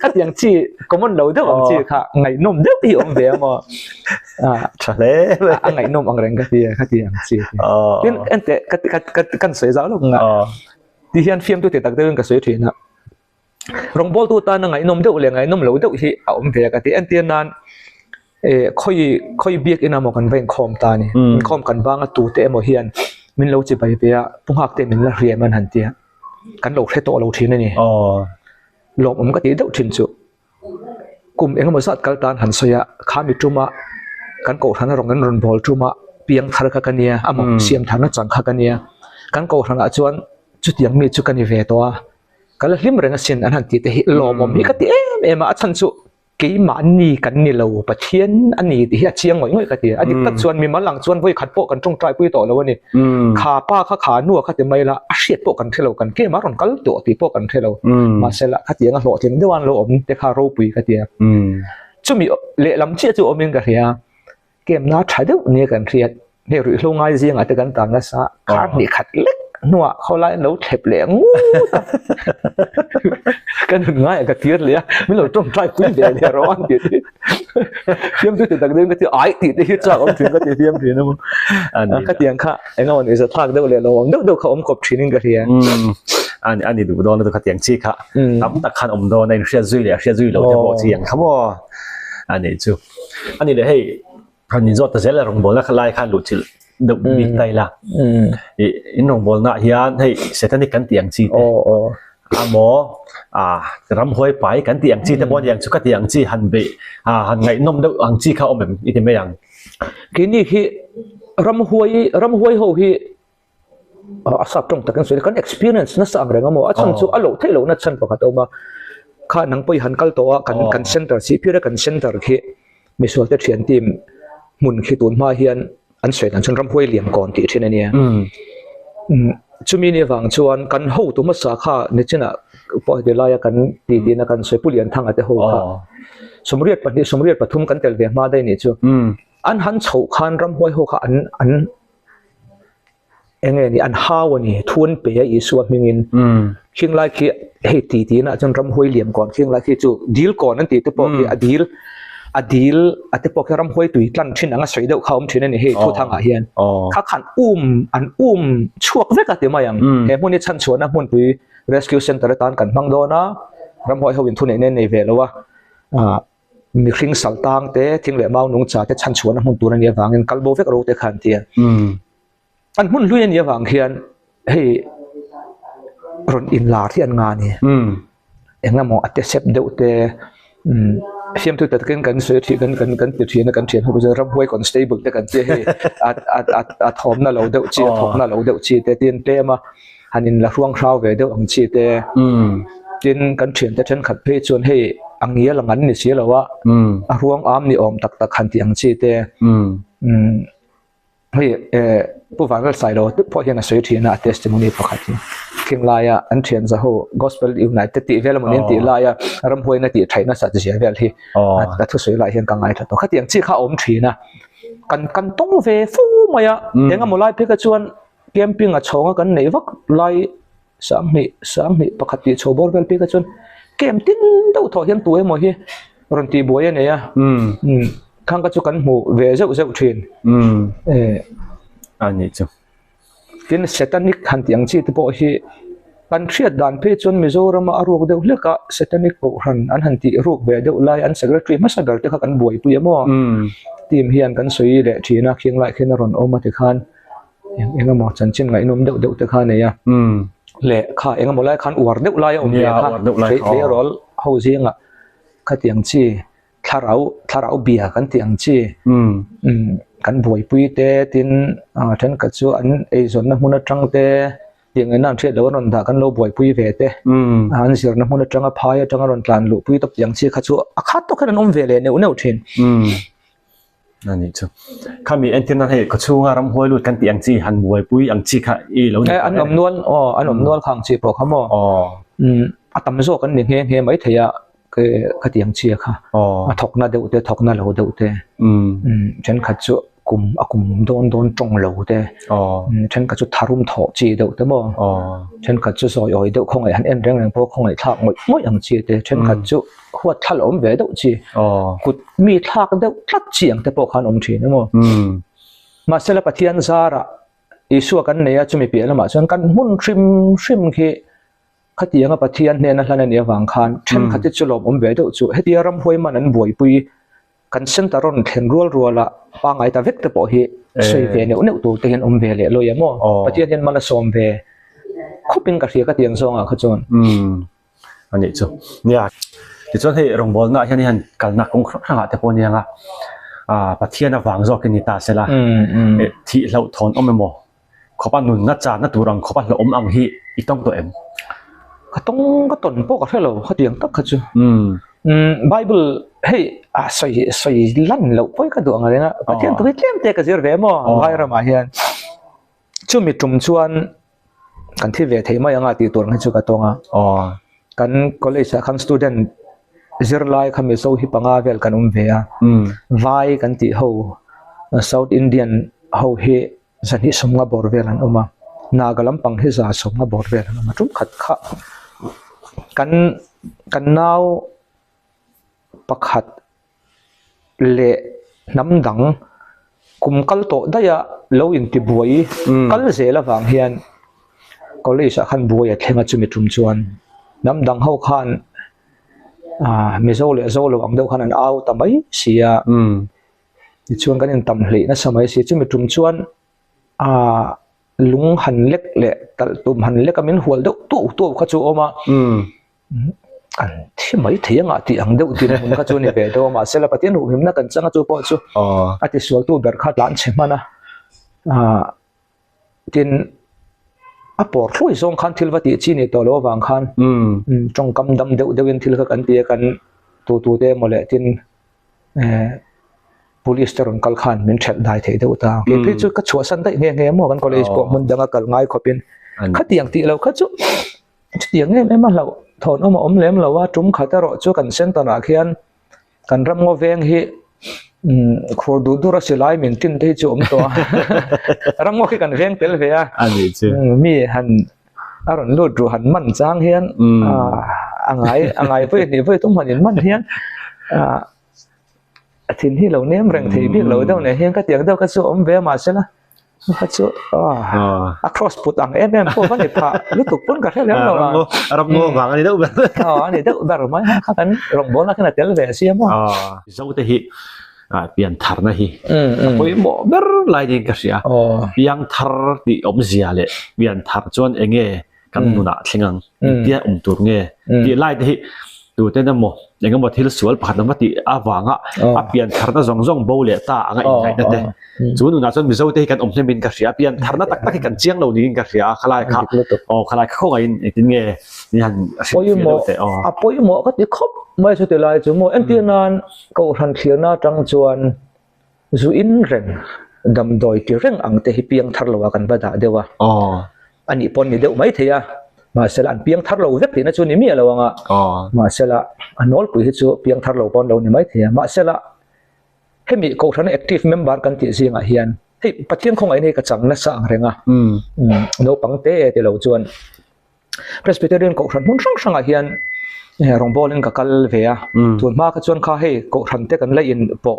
ขัดอย่างที่ก็มันเราเด้อของที่ค่ะไงนมเด้อพี่อมเบียมาทะเลไงนมอังเรงก็ที่ขัดอย่างที่ที่อันเตะกันสวยจ้าลูกอ่ะที่เฮียนฟิล์มตัวเตะตักเดินก็สวยถี่นะรองบอลตัวตาไงนมเด้อเลยไงนมเราเด้อที่อมเบียก็ที่อันเตียนนั้นค่อยเบียกอินาหมกันเป็นคอมตานี่คอมกันบ้างตัวเตะมอเฮียนมินเราจะไปเปียปุ่งหักเตะมินละเรียมันหันเตียกันเราแค่โตเราทิ้งนี่หลบมันก็ตีเด้อทิ้งจุกลุ่มเองก็มาสัตว์กัลตันหันเสียข้ามีจุมากันโกรธทันรองกันรอนบอลจุมาเปียงทาร์กกันเนียอ่ะมันเสียมทางนั้นจังข้ากันเนียกันโกรธทันอาจวนจุดยังมีจุกันอยู่เวตัวกันละลิมเรื่องเสียนอันหันตีแต่หลบมันมีก็ตีมาชันจุกี่มันนี่กันนี่เราประเทศอันนี้ที่เชียงใหม่ก็ที่อดีตตัดส่วนมีมันหลังส่วนไว้ขัดโปกันตรงใจปุ้ยต่อแล้ววันนี้ขาป้าขาหนัวขัดไม่ละเสียโปกันเท่ากันเกี่ยมาหล่อนกัลตัวที่โปกันเท่ามาเสร็จละขัดยังหล่อที่ไม่ได้วันเราอมแต่ขาโรปุยขัดยังจะมีเละลำเชี่ยจะอมยังกันเฮียเกมน่าใช้ได้เนี่ยกันเทียดเนี่ยหรือลงไงเสียงอาจจะกันต่างกันซะขาดนี่ขัดเล็กนัวเขาไล่เราเทปเหลงกันหนึ่งง่ายกับเทียดเลยไม่เราต้องใช้ปุ้ยเดียวร้อนเดียวเทียมตัวต่างเดิมก็ที่ไอติดที่จ้าของถึงก็ที่เทียมถึงนะมึงก็เทียงค่ะไอ้เงาวันนี้จะทักได้เลยเราเดี๋ยวเขาอมกบชิ้นนึงก็เทียงอันนี้ดูโดนตัวก็เทียงชี้ค่ะทำตะขันอมโดนในเชื่อซุยเลยเชื่อซุยเราจะบอกเทียงครับว่าอันนี้จูอันนี้เลยให้พันยินโซแต่เสร็จแล้วรองบอลแล้วไล่ขั้นหลุดชิลเด็กบิ๊กไตละอินรองบอลน่ะเฮียนให้เสร็จนี่กันเตียงจีหมอรำห้วยไปกันเตียงจีแต่บอลยังชุกเตียงจีหันไปหันไงนมเด็กหันจีเขาเอาแบบอีเดไม่ยังกินนี่คือรำห้วยเขาคือสับตรงแต่กันส่วนกัน experience นั่นสังเกตว่าหมอฉันสุอโลเทโลนั่นฉันประกาศออกมาข้านังไปหันกัลตัวกันเซ็นเตอร์สิพี่เรียกกันเซ็นเตอร์คือมีส่วนที่เขียนทีมมุนขี้ตุนมาเฮียนอันสวยนั่นฉันรำห้วยเลี้ยงก่อนที่เช่นนี้ chu mi ni wang chuan kan ho tu ma sa kha ni china po de la ya kan ti ti na kan soi pulian thang ate ho kha somriat pathum kan tel ve ma dai ni chu an han chho khan ram hoi ho kha an enge ni an hawani thun pe i suwa mingin king lai ki he ti ti na chon ram hoi liam kon king lai ki chu deal kon an ti te po ki adil ate po ram hoi tui tlan thin anga soi deuh khaum thin ani he thu thang a hian kha khan chuak vek ate ma yang he muni chan chuana mun tui rescue center tan kan mang do na ram hoi ho in thu nei nei ve lowa mi khring saltang te thing le mau nung cha te chan chuana mun tur ani wangin kalbo vek ro te khan tia an mun luyan ya wang khian hei ron in la thi an nga ni enga mo ate sep deuh te fiam tu ta kan se thi kan ti thi na kan thian hu je ram hoi constable te kan che he a thom na lo deuh chi thom na lo deuh chi te tin te ma hanin la ruang rau ve deuh ang chi te tin kan thian te then khat phe chon hei angia langan ni sia lawa a ruang am ni om tak tak khan ti ang chi te hei pu wang sai lo po hian a sei thi na testimony pakhati king laya an thian za ho gospel united ti vel monin ti laya ram hoi na ti thaina sa chi vel hi ta thu sei lai hian ka ngai tha to khatiang chi kha om thina kan tong ve fu maya enga molai pe ka chuan camping a chonga kan nei vak lai sang mi pakhati chobor vel pe ka chuan kem tin do tho hian tuai mo hi ron ti boy ne ya khang ka chu kan mu ve zeu thin ani chu tin satanic han tiang chi te po hi kan thiat dan pe chon mizoram aruk deuh leka satanic po han han ti ruk ve deuh lai an secretary masagar te kha kan buai pu yamo team hian kan soi le thina khing lai khen ron oma te khan enga mo chan chin ngai nom deuh te kha ne ya le kha enga mo lai khan war deuh lai om ya kha fe rol ho zinga kha tiang chi tharau bia kan tiang chi kan buai pui te tin then ka chu an ei zon na huna tang te tiang na thre lo ron da kan lo buai pui ve te an sir na huna tanga phai tanga ron tlan lu pui top tiang chi kha chu a khat to khan om ve le ne uneu thin ani chu khami entina he ka chu nga ram hoi lu kan tiang chi han buai pui ang chi kha e lo ni an om nual khang chi po khamo atam zo kan ni nge mai theya cái tiếng chia kha thọc na deuh te thọc na lo deuh te chen kha chu kum don trong lo te chen kha chu tharum tho chi deuh te mo chen kha chu soi oi deuh khong ai han en reng po khong ai thak moi ang chi te chen kha chu huat thal om ve deuh chi kut mi thak deuh tlat chiang te po khan om thi na mo ma sela pathian zara isu kan neya chu mi pi lama chuan kan mun shrim khi khatianga pathian hne na hlana ni awang khan then khati chulom om ve deuh chu hetia ram hoi man an buai pui kan center ron thlen ruala pa ngai ta vek te po hi sei ve ne uneu tu te hen om ve le lo yamo pathian hen mala som ve khopin ka ria ka tiang zonga kha chon ani chu nia ti chon hei rong bol na hian han kalna kong khra te po nianga pathian awang zo ke ni ta sela thi lo thon omemo khopa nun na cha na turang khopa lo om ang hi itong to em ka ton po ka thelo khatiang tak kha chu bible hey soi lan lo poi ka do nga pathian tu tlem te ka zir ve mo ngai ra ma hian chu mi tum chuan kan thi ve thei mai anga ti tur nga chu ka tonga kan college kan student zir lai khami so hi panga vel kan ve a vai kan ti ho south indian ho he zani somnga bor vel an uma nagalam pang hi za somnga bor vel an ma tum khat kha kan nau pakhat le namdang kum kal to daya lo in ti buai kal zela wang hian college khan buai a thlenga chumi tum chuan namdang ho khan mizole zolo ang deuh khan an au tamai sia ti chuan kan in tam hlei na samai si chumi tum chuan lung han lek le tal tum han lek amin hual deuh tu kha chu oma kan thi mai thianga ti ang deuh tin hun kha chu ni ve do ma sela pathian hu himna kan changa chu po chu ati sual tu ber khat lan chemana tin apor thloi zong khan thilwati chi ni to lo wang khan trong kam dam deuh in thil kha kan ti kan tu te mole tin police teron kal khan min thel dai thei deuh ta ke chu ka chua san dai nge mo kan college po mun danga kal ngai khopin khá tiếng tị lâu khá chú tiếng em mà lâu thôn ông mà ôm lém lâu á chúng khá ta rõ chú cần sen tao nà khian cần ram ngô veng hi khổ đủ đủ ra xí lại mình tin thấy chú ôm to ram ngô khi cần veng tel về à mi hẳn aron lột rồi hẳn mặn giang hian anh ấy với tung hẳn mặn hian thiên hi lâu ném rèn thì biết lâu đâu này hian cái tiếng đâu cái chú ôm về mà xem cái chú across put ang em po văn để phá lúc tục pun cả thế lắm đâu Arab ngô vàng anh đâu anh ấy đâu bảo mấy khác anh rồng bố là cái này tel về xem mà dấu thế hi pian thar na hi poi mo ber lai ding ka sia piang thar ti om zia le pian thar chuan enge kan nuna thlingang tia tur nge ti lai hi tu te na mo engam mo thil sual pakhat na ti awanga a pian thar na zong bo le ta anga in kai te chu nuna chon mizo te kan om hlemin ka sia pian thar na tak tak kan chiang lo ni ka sia khalai kha kho ga in tin nge ni han poi mo ka ti khop mai chu te lai chu mo en ti nan ko than thlir na tang chuan zu in reng dam doi ti reng ang te hi piang thar lo kan ba da dewa ani pon ni deuh mai theya ma sela an piang thar lo vek ti na chu ni mi lo anga ma sela anol pu hi chu piang thar lo pon lo ni mai theya ma sela hemi ko than active member kan ti zinga hian hei pathian khong ai nei ka chang na sa ang renga no pangte te lo chuan presbyterian ko than mun sang sanga hian rong bolin ka kal ve a tun ma ka chuan kha hei ko than te kan lai in po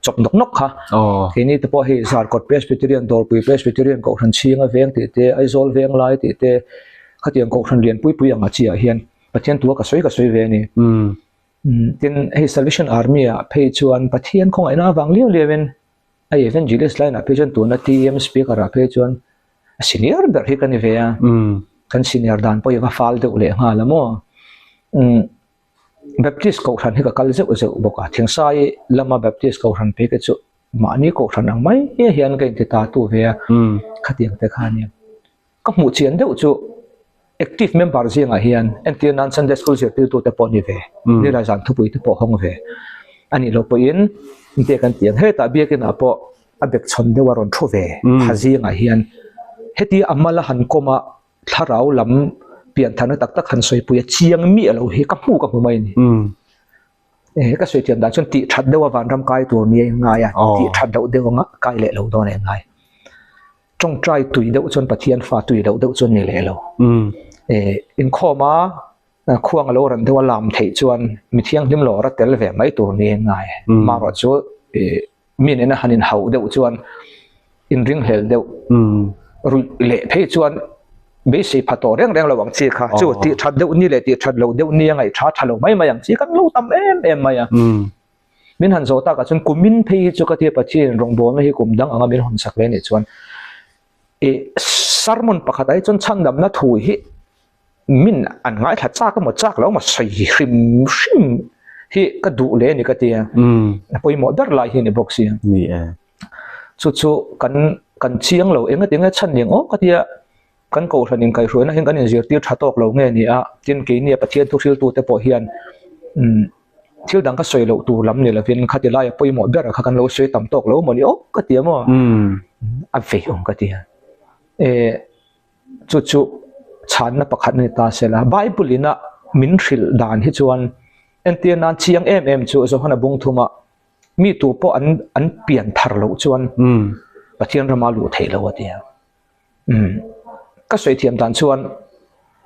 chop nok kha kini te po hi zar kot presbyterian dor pui presbyterian ko than chinga veng ti te aizol veng lai ti te khatiang ko than lian pui anga chi a hian pathian tua ka soi ve ni tin hei Salvation Army a phei chuan pathian khong aina wang liu lewin ai evangelist line a phei chuan tu na TM speaker a phei chuan senior ber hi kan ve a kan senior dan po ya fal de ule nga lamo Baptist ko than hi ka kal zeu boka thingsai lama Baptist ko than pe ke chu mani ko than ang mai he hian ka ti ta tu ve khatiang te khani ka mu chen deuh chu active member zinga hian entian nan Sunday school je tu te pon ni ve ni la jan thu pui te po hong ve ani lo po in te kan tiang he ta bia ke na po abek chon de waron thu ve phazinga hian heti amala han koma tharau lam pian thana tak tak han soi pui chiang mi lo he ka mu mai ni ka soi tiam da chon ti that dewa van ram kai tu ni nga ya ti that dau dewa nga kai le lo do ne ngai trong trai tui deuh chon pathian fa tui deuh chon ni le lo in khoma khuang lo ran dewa lam thei chuan mi thiang hlim lo ra tel ve mai tur ni ngai ma ro chu min ena hanin hau deuh chuan in ring hel deuh ru le phei chuan besi phato reng lawang chi kha chu ti that deuh ni le ti that lo deuh ni ngai tha thalo mai yang chi kan lo tam em mai ya min han zo ta ka chun kumin phei chu ka ti pathian rong bol na hi kum dang anga min hon sak le ni chuan sermon pakhatai chon chandam na thui hi min an ngai tha cha ka mo chak lo ma sai hrim hi ka du le ni ka tia poi mo dar lai hi ni boxi ni chu kan chiang lo enga tinga chan ning o ka tia kan ko thanin kai hruina hin kan in zir tir thatok lo nge ni a tin ke ni pathian thu thil tu te po hian thil dang ka soi lo tu lam ni lavin khati lai poi mo ber kha kan lo soi tam tok lo mo ni o ka tia mo a ve ong ka tia chu chan na pakhat ni ta sela bible ina min thil dan hi chuan entian nan chiang em chu zo hana bung thuma mi tu po an pian thar lo chuan pathian rama lu thei lo atia ka soi thiam dan chuan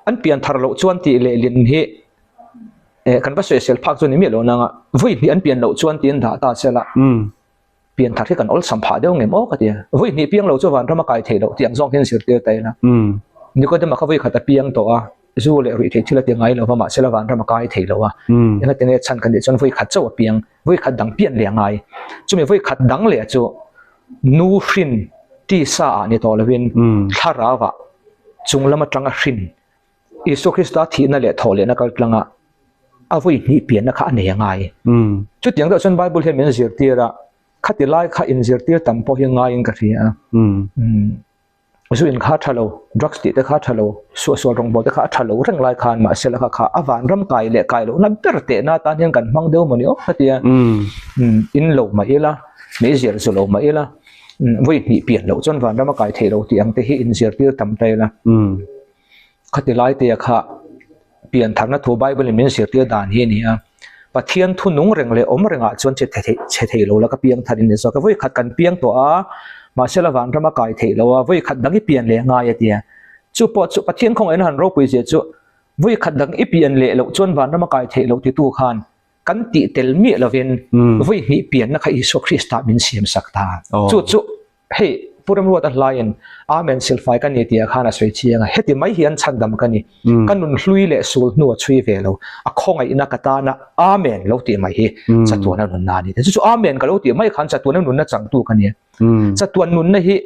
an pian thar lo chuan ti le lin hi kan ba soi sel phak chu ni mi lo nanga voi ni an pian lo chuan tin da ta sela pian thar hi kan ol sampha deu ngem o ka tia voi ni piang lo chu wan rama kai thei lo tiang zong hin sir te tai na ni ko de ma kha voi khata piang to a zu le ri thei thila te ngai lo ma sela wan rama kai thei lo a ena te ne chan kan de chon voi khat chaw piang voi khat dang pian le ngai chu me voi khat dang le chu nu hrin ti sa ani to lewin tharawa chunglama tanga hrin Isu Krista thi na le thole na kal tlanga avoi ni pian na kha ane ngai chu tiang da chon Bible he men zir tira khati lai kha in zir tir tam po hi ngai in ka ria usu in kha thalo drugs ti te kha thalo so rong bo te kha thalo reng lai khan ma sela kha awan ram kai le kai lo na ber te na tan hian kan mang deu mani o khatia in lo ma ila me zir zo lo ma ila voi ni pian lo chon van rama kai thelo ti ang te hi in zir tir tam tai la khati lai te kha pian tharna thu bible min zir tir dan hi ni a pathian thu nung reng le om renga chon che thelo la ka piang tharin ne so ka voi khat kan piang to a ma sela van rama kai thelo a voi khat dangi pian le nga ya tia chu po chu pathian khong en han ro pui je chu voi khat dang i pian le lo chon van rama kai thelo ti tu khan kan ti tel mi lovin voi ni pian na kha isu krista min siam sakta chu hey puram ruat a lion amen silfai kan ni tia khana soi chianga heti mai hian chandam kani kanun hlui le sul nu chui ve lo a khongai ina kata na amen lo ti mai hi chatuana nun na ni chu amen ka lo ti mai khan chatuana nun na changtu kani chatuan nun na hi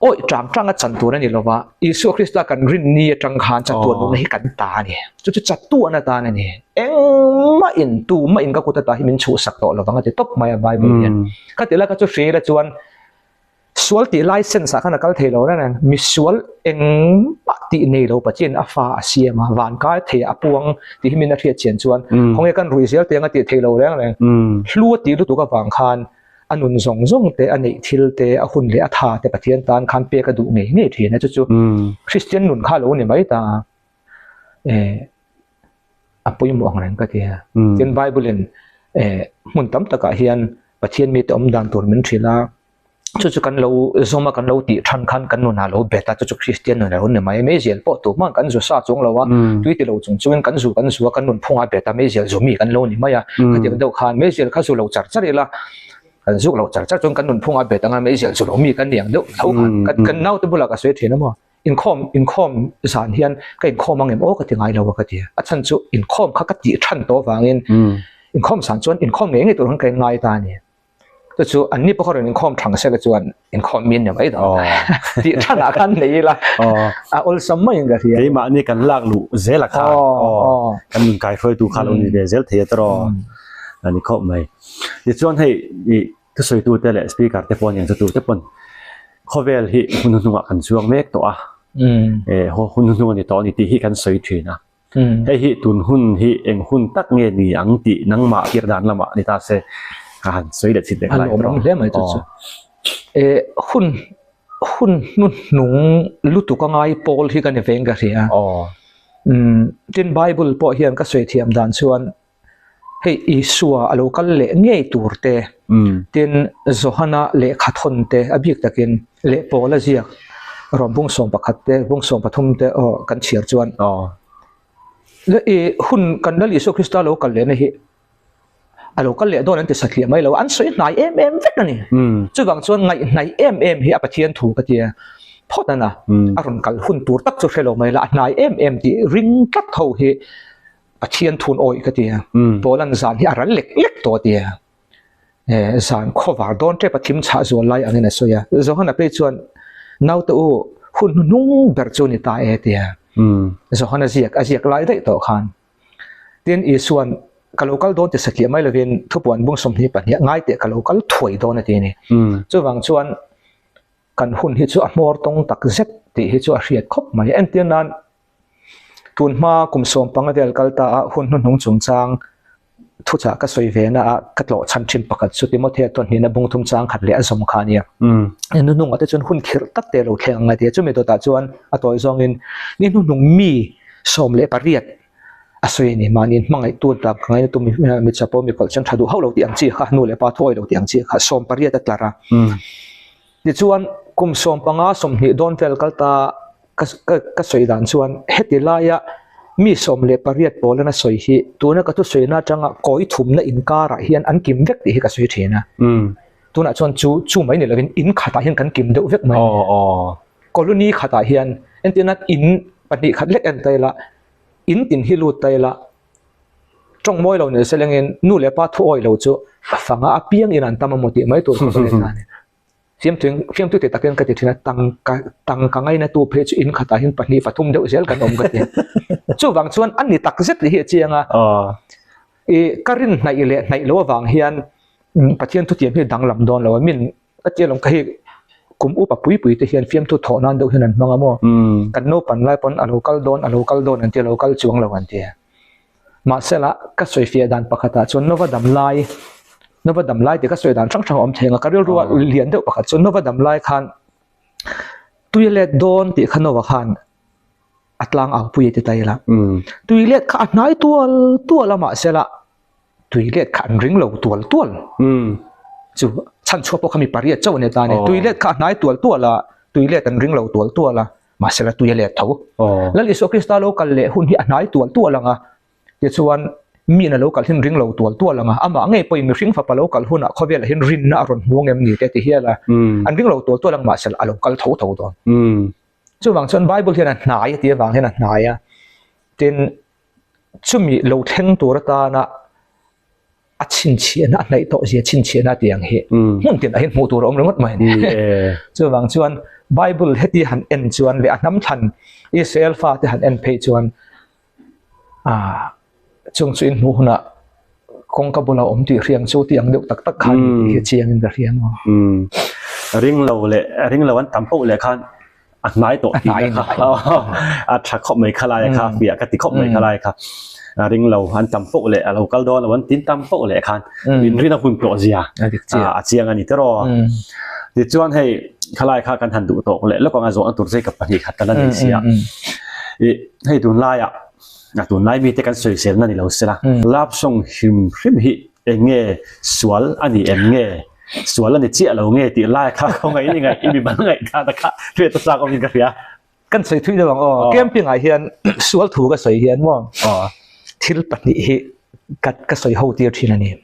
oi tang a chantu na ni lowa isu krista kan rin ni tang khan chatuan nun hi kan ta ni chu chatuana ta na ni engma in tu ma in ka kuta ta hi min chu sak to lowanga ti top mai bible hian ka tela ka chu free la chuan sual ti license a kana kal thelo na mi sual eng ti nei lo pachin a fa asia ma van ka the apuang ti himin a thia chen chuan khonge kan ruizel te nga ti thelo reng hlu ti lu tu ka wang khan anun zong te anei thil te a hun le a tha te pathian tan khan pe ka du nge thi na chu christian nun kha lo ni mai ta apoi mo ang ren ka ti tin bible in mun tam taka hian pathian mi te om dan tur min thila chu kan lo zoma kan lo ti than khan kan nu na lo beta chu christian na ron ne mai me zel po tu man kan zo sa chung lo wa tui ti lo chung chung kan zu kan nun phunga beta me zel zo mi kan lo ni mai ya ka ti do khan me zel kha zu lo char la kan zu lo char chung kan nun phunga beta nga me zel zo lo mi kan niang do thau kan nau te bula ka swe thina mo in khom san hian ka in khom ang em o ka ti ngai lo ka ti a chan chu in khom kha ka ti than to wangin in khom san chuan in khom nge tu hang kai ngai ta ni chu an ni pokor in khom thang se la chuan in khom min ne mai da ti thana kan nei la a ol sam mai ga ria ei ma ni kan lak lu zela kha kan kai foi tu kha lo ni de zel the tro ani khom mai ti chuan hei i tu soi tu te le speaker te pon yang tu te pon khovel hi hun hunga kan chuang mek to a hun hunga ni to ni ti hi kan soi thina hei hi tun hun hi eng hun tak nge ni ang ti nang ma kir dan lama ni ta se han soi da chit de lai tro le mai tu hun nun nung lutu ka ngai pol hi kan veng ga ria tin bible po hian ka soi thiam dan chuan hei isua alokal le ngei turte tin zohana le khathon te abik takin le pola ziak rombung som pakhat te bung som pathum te kan chiar chuan le hun kan dal isu krista lokal le na hi alokal le don an te saklia mai lo an soi nai em vet na ni chu wang chuan ngai em hi apathian thu ka tia photana aron kal hun tur tak chu khelo mai la nai em ti ring tat tho hi pathian thun oi ka tia polan zan hi aral lek to tia zan khowar don te pathim cha zo lai angena soya zohana pe chuan nau to hun nung ber chu ni ta e tia zohana ziak lai dai to khan tin i suan kalokal don te saklia mai lovin thupuan bung som hi pania ngai te kalokal thoi don ati ni chu wang chuan kan hun hi chu amor tong tak zet ti hi chu a hriat khop mai en tianan tun ma kum som panga del kalta hun nung chung chang thu cha ka soi ve na ka tlo chan thim pakat chu ti mo the ton ni na bung thum chang khat le azom khania en nung ate chun hun khir tak te lo kheng nga ti chu me to ta chuan a toy zong in ni nung mi som le pariat asoi ni manin mangai tu ta ngai tu mi chapo mi kol chan thadu haulo ti ang chi kha nu le pa thoi lo ti ang chi kha som pariat ta tlara ni chuan kum som panga som ni don vel kalta ka soi dan chuan heti laya mi som le pariat polana soi hi tuna ka tu soi na changa koi thum na inkara hian an kim vek ti hi ka soi thina tuna chuan chu mai ni lovin in khata hian kan kim deuh vek mai koloni khata hian entina in pani khat lek en taila in tin hilu taila trong moi lo ne selengin nu le pa thu oi lo chu fanga apiang in an tamamoti mai tur ko le na fiam tu te taken ka ti thina tang ka ngai na tu phe chu in khata hin pani fathum deuh zel kan om ka ti chu wang chuan an ni tak zet hi chianga karin nai lo wang hian pathian tu tiam hi danglam don lo min atialom ka hi kum upa pui te hian fiam tu thonan do hian an manga mo kan no pan lai pon alokal don an ti local chuang lo an ti ma sela ka soi fia dan pakhata chon nova dam lai นวดำไล่เด็กก็สวยด่านช่างอมเทงก็เรียกว่าเลียนเด็กประคัดจนนวดำไล่คันตุยเล็ดโดนติขนวคันอัตลังเอาปุยติไตละตุยเล็ดขันไหนตัวละมาเสละตุยเล็ดขันริงเหลาตัวจูฉันชัวพวกเขามีปริยัติเจ้าในตาเนี่ยตุยเล็ดขันไหนตัวละตุยเล็ดกันริงเหลาตัวละมาเสละตุยเล็ดเท่าแล้วอิสุคริสต์โลกันเละหุ่นที่อันไหนตัวละงะเดี๋ยวชวนมีนโลกาลหินริงเหลาตัวละงะอามาไงไปมีริงฟ้าโลกาลหุ่นเขาเวลาหินรินน่ารอนห่วงเอ็มนี่แต่ที่เฮียละอันริงเหลาตัวละงะมาเสละโลกาลเท่าตอนจู่บางส่วนไบเบิลที่นั่นหายที่บางที่นั่นหายเจนชุ่มมีเหลาเท่งตัวตานะอัดชินเชียนะในโต๊ะเสียชินเชียนะเตียงเหมุ่งเตียนเห็นมูตัวเราไม่รู้ไหมจู่บางส่วนไบเบิลเฮติหันเอ็นส่วนเลยน้ำทันอิสราเอลฟ้าที่หันเอ็นเพจส่วนจงสุนหูน่ะคงกับเราตีเรียงสู้เตียงเดือดตักขันเชียงเรียงริงเราวันตั้มปุ๊เลยคันอันไหนตัวที่นะครับอัดชักขบไม่ขลายครับเบียกติขบไม่ขลายครับริงเราอันตั้มปุ๊เลยเรากัลดอนวันตินตั้มปุ๊เลยคันวินรินาคุณโปรเซียอาเจียงอันนี้ตลอดดิจวนให้ขลายค่ากันทันดูโตเลยแล้วก็งานส่งอันตุรกีกับปฏิขัดกันนั่นเองเสียให้ดูไล่ดูไล่มีแต่กันสวยเสียนั่นนี่เราเสียละลาบส่งหิมหิเองเงี้ยสวลอันนี้เองเงี้ยสวนแล้วเนี่ยเจี๊ยเราเงี้ยตีไล่ข้าเขาไงยังไงอีบีบังไงข้าตะข้าเพื่อตัวสร้างอมินกันเสียกันใส่ทุยเดียวเกมเพียงไอเฮียนสวนถูกก็ใส่เฮียนว่าทิลปันนี่กัดก็ใส่หูเดียวทีนั่นเอง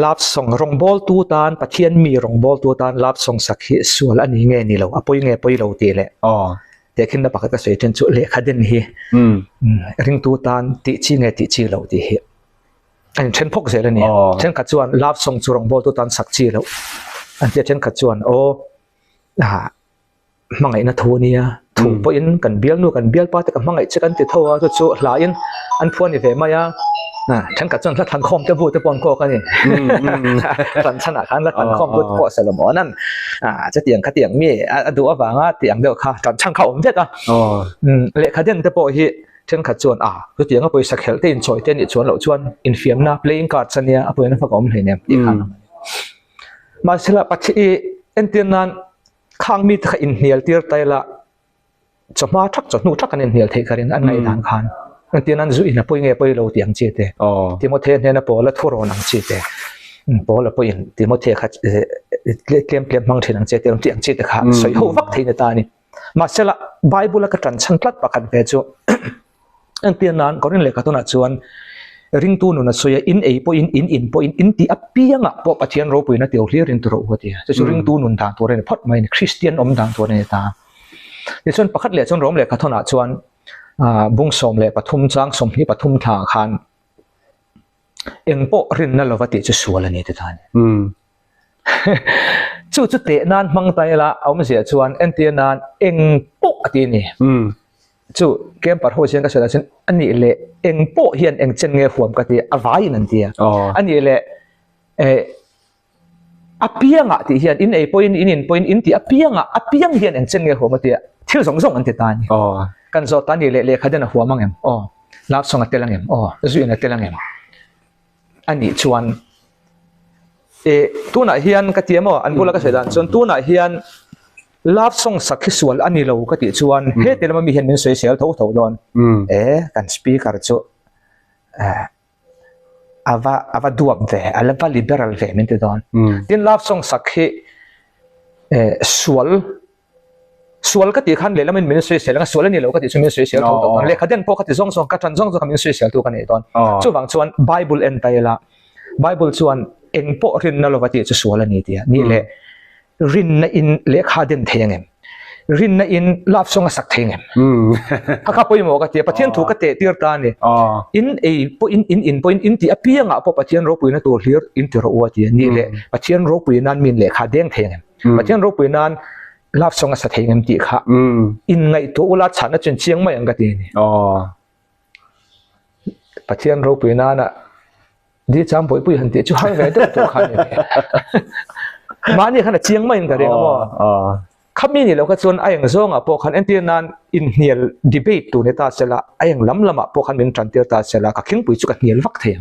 ลาบส่งรองบอลตัวตานปัจเจียนมีรองบอลตัวตานลาบส่งสักหิสวนอันนี้เงี้ยนี่เราอภัยเงี้ยไปเราตีเลยแต่ขึ้นมาปากก็ใส่จนจุเละขัดเดินเฮียริงตัวตานติชีเงี้ยติชีเราตีเฮียอันเช่นพกเสร็จแล้วเนี่ยเช่นขัดจวนลาบส่งจุรองบอลตัวตันสักจีแล้วอันเช่นขัดจวนมังไงนะทัวเนี่ยถูกปอินกันเบี้ยนู่กันเบี้ยป้าแต่กับมังไงเช่นกันติดทัวตัวจุหลายอันพวนนี่เฟมายาเช่นขัดจวนถ้าทันคอมจะพูดจะปนโคกันนี่ทันชนะขันแล้วทันคอมพูดโคเสร็จแล้วหมอนั่นจะเตียงขัดเตียงมีดูว่าบางเตียงเดียวค่ะทันช่างเขาผมเด็ดเละขัดเด่นจะปอยเช่นขัดจวนคือเตียงก็ไปสักเฮลเต้นช่วยเต้นอีกชวนเราชวนอินฟิมนะ playing cards เนี่ยเอาไปนั่นพวกผมเห็นเนี่ยอีกครั้งมาสละปัจจัยเอ็นเตียนนั้นข้างมีถ้าอินเฮียลตีร์ไตละจะมาทักจะนู่ทักกันอินเฮียลเทกันอันไหนทางคันเอ็นเตียนนั้นจุอินะไปเงี้ยไปเราเตียงเจเตที่โมเทนเนี่ยนะพอละทั่วโรนังเจเตพอละไปอินที่โมเทขัดเกมมังเทนังเจเตเราเตียงเจเตค่ะสวยหัววักเทนตานี่มาสละไบเบิลก็ตรันชันพลัดประกันเวจูอันเตียนนั้นก็เรื่องเล็กตัวนั้นชวนริงตูนุนสวยอินเอพออินที่อภิยังพอปัจจัยรูปุยนะเดียวเรียนตัวหัวเดียจะชวนริงตูนุนต่างตัวเรนพอดไม่คริสเตียนต่างตัวเรนตาเดี๋ยวชวนประคัดเล็กชวนร้องเล็กตัวนั้นชวนบุ้งสมเล็กปฐุมจังสมนี่ปฐุมทางคันเอ็งโปรินนั่นเราวัติจะสวยเลยนี่ท่านจุดเตะนั้นมังไตละเอามาเสียชวนอันเตียนนั้นเอ็งโปตีนี่จู่เกมปัดหัวเชียงก็เสร็จแล้วอันนี้แหละเอ็งโปเฮียนเอ็งเจนเงยหัวมันก็ตีอวายนั่นตีอันนี้แหละอภิยังอ่ะที่เฮียนอินพอยน์ที่อภิยังเฮียนเอ็งเจนเงยหัวมันตีเที่ยวส่งอันที่ตานี่กันโซตันนี่แหละขัดเดินหัวมังเอ็มลาบส่งอันเตลังเอ็มจะสุ่ยอันเตลังเอ็มอันนี้ชวนตัวไหนเฮียนก็เทียมอันบุญละก็เสร็จแล้วส่วนตัวไหนเฮียนลาบส่งสักขี้สวนอันนี้เราก็ติดชวนเฮ้แต่เราไม่เห็นมันสวยเสียเท่าโดนกันสปีกร์จู่อาวาดูบเวอลว่าลิเบอรัลเวมันติดโดนดินลาบส่งสักขี้สวนก็ติดขันเลยแล้วมันสวยเสียแล้วสวนนี่เราก็ติดชวนมันสวยเสียเท่าโดนเลยขัดเดินพวกก็ติดส่งกัดทันส่งก็มันสวยเสียตัวกันนี่โดนจู่บางชวนไบเบิลเอ็นไตละไบเบิลชวนเอ็งโปรินนั่นเราก็ติดจะสวนนี่เดียนี่แหละรินอินเล็กขาเดินเทียงเอ็มรินอินลาบส่งสักเทียงเอ็มข้าพเจ้าบอกว่าประเทศถูกก็เตะตีร์ตานี่อินพออินที่อภิยังอ่ะพอประเทศรูปุยนั่นตัวเลียร์อินที่เราว่าที่นี่แหละประเทศรูปุยนั่นมีเล็กขาเด้งเทียงเอ็มประเทศรูปุยนั่นลาบส่งสักเทียงเอ็มที่ข้าอินไงตัวอุลาชันนั่นจนเชียงไม่ยังก็ตีนี่ประเทศรูปุยนั่นอ่ะดีจำปุยปุยหันตีช่วยไว้ด้วยตัวข้าเนี่ยมาเนี่ยขนาดเชียงไม่ยังก็เรียกว่าคำนี้นี่เราก็ชวนไอ้ยังส่งพวกขันเอ็นตีนั้นอินเนียลดีเบตตัวในตาเสละไอ้ยังล้ำละมาพวกขันเป็นจันเตียตาเสละก็เข่งปุยจุกเนียลวักเทียง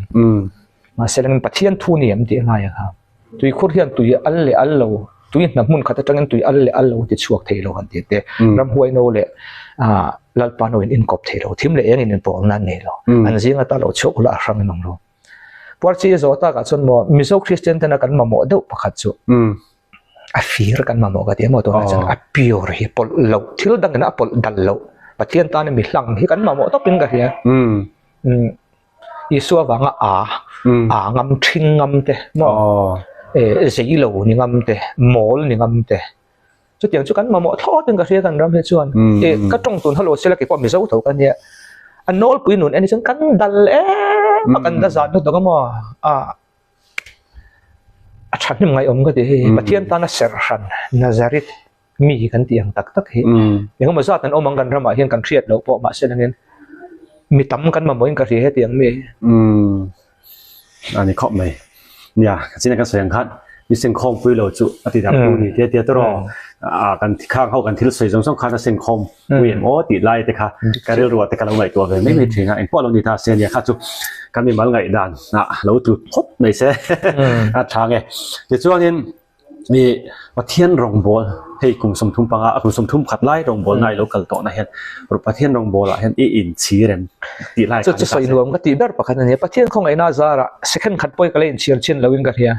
มาเสลังปัทเทียนทูเนียมที่อะไรครับตุยคุดเฮียนตุยอัลเลอัลโลตุยนับมุนขัดจังตุยอัลเลอัลโลที่ชวกเทโลกันที่เตรำหวยโนเลลัลปานอินกอบเทโลทิมเลยังอินปองนั่นเองอันนี้ก็ตลอดชกละครั้งนึงโลพอที่จะว่าก็ส่วนมิโซคริสเตียนแต่กันมาโมเดลประคัตจุอัฟฟีร์กันมาโมกันที่มาตัวนั้นอัพพิวร์ฮิปอลโลที่เราดังกันอัพอลดัลโลปัทเทียนตาเนี่ยมีหลังที่กันมาโมต้องเป็นกันเฮียอีสัววังงำทิ้งงำเตะมอสีเหลวนี่งำเตะหมอลนี่งำเตะจุดอย่างจุดกันมาหมอทอดเป็นกระเทียกันรำเพชวนก็ตรงตุนฮัลโหลเสร็จแล้วก็มีเสาถูกกันเนี่ยอันโน้ตปุยหนุนอันนี้ฉันกันดัลมากันดัลจัดตัวก็มอฉันยังไงก็ดีประเทศตานาเซรันนาซาริตมีกันที่อย่างตักเฮยังก็มาสัตว์นั้นมังกันรำมาเห็นกันเครียดแล้วพอมาเสร็จแล้วเนี่ยมีตั้มกันมาเหมือนกันที่เหตุอย่างนี้อันนี้ข้อไหมเนี่ยสิ่งนั้นก็แสดงคัดมีเส้นคอมปุยเราจุอติดาปูนี่เตี้ยตรอกันข้างเข้ากันที่เราใส่สองคันเส้นคอมเวียนโอ้ติดไล่แต่ค่ะการเรียนรู้แต่การเราไหวตัวเลยไม่ถึงอ่ะเอ็นพวกเราดีท่าเส้นเนี่ยค่ะจุการมีมันไงด่านเราจุดพบในเส้นทางไงเดี๋ยวช่วงนี้มีประเทศรองบอลให้กลุ่มสมทุมปังกลุ่มสมทุมขัดไล่รองบอลในโลกาลต่อนะเห็นประเทศรองบอลเห็นอินชีเรนตีไล่จะใส่รวมก็ตีแบบประคันนี้ประเทศของไอ้นาซาระเซคันขัดป่วยก็เล่นเชียร์เช่นเราวิ่งกันเฮีย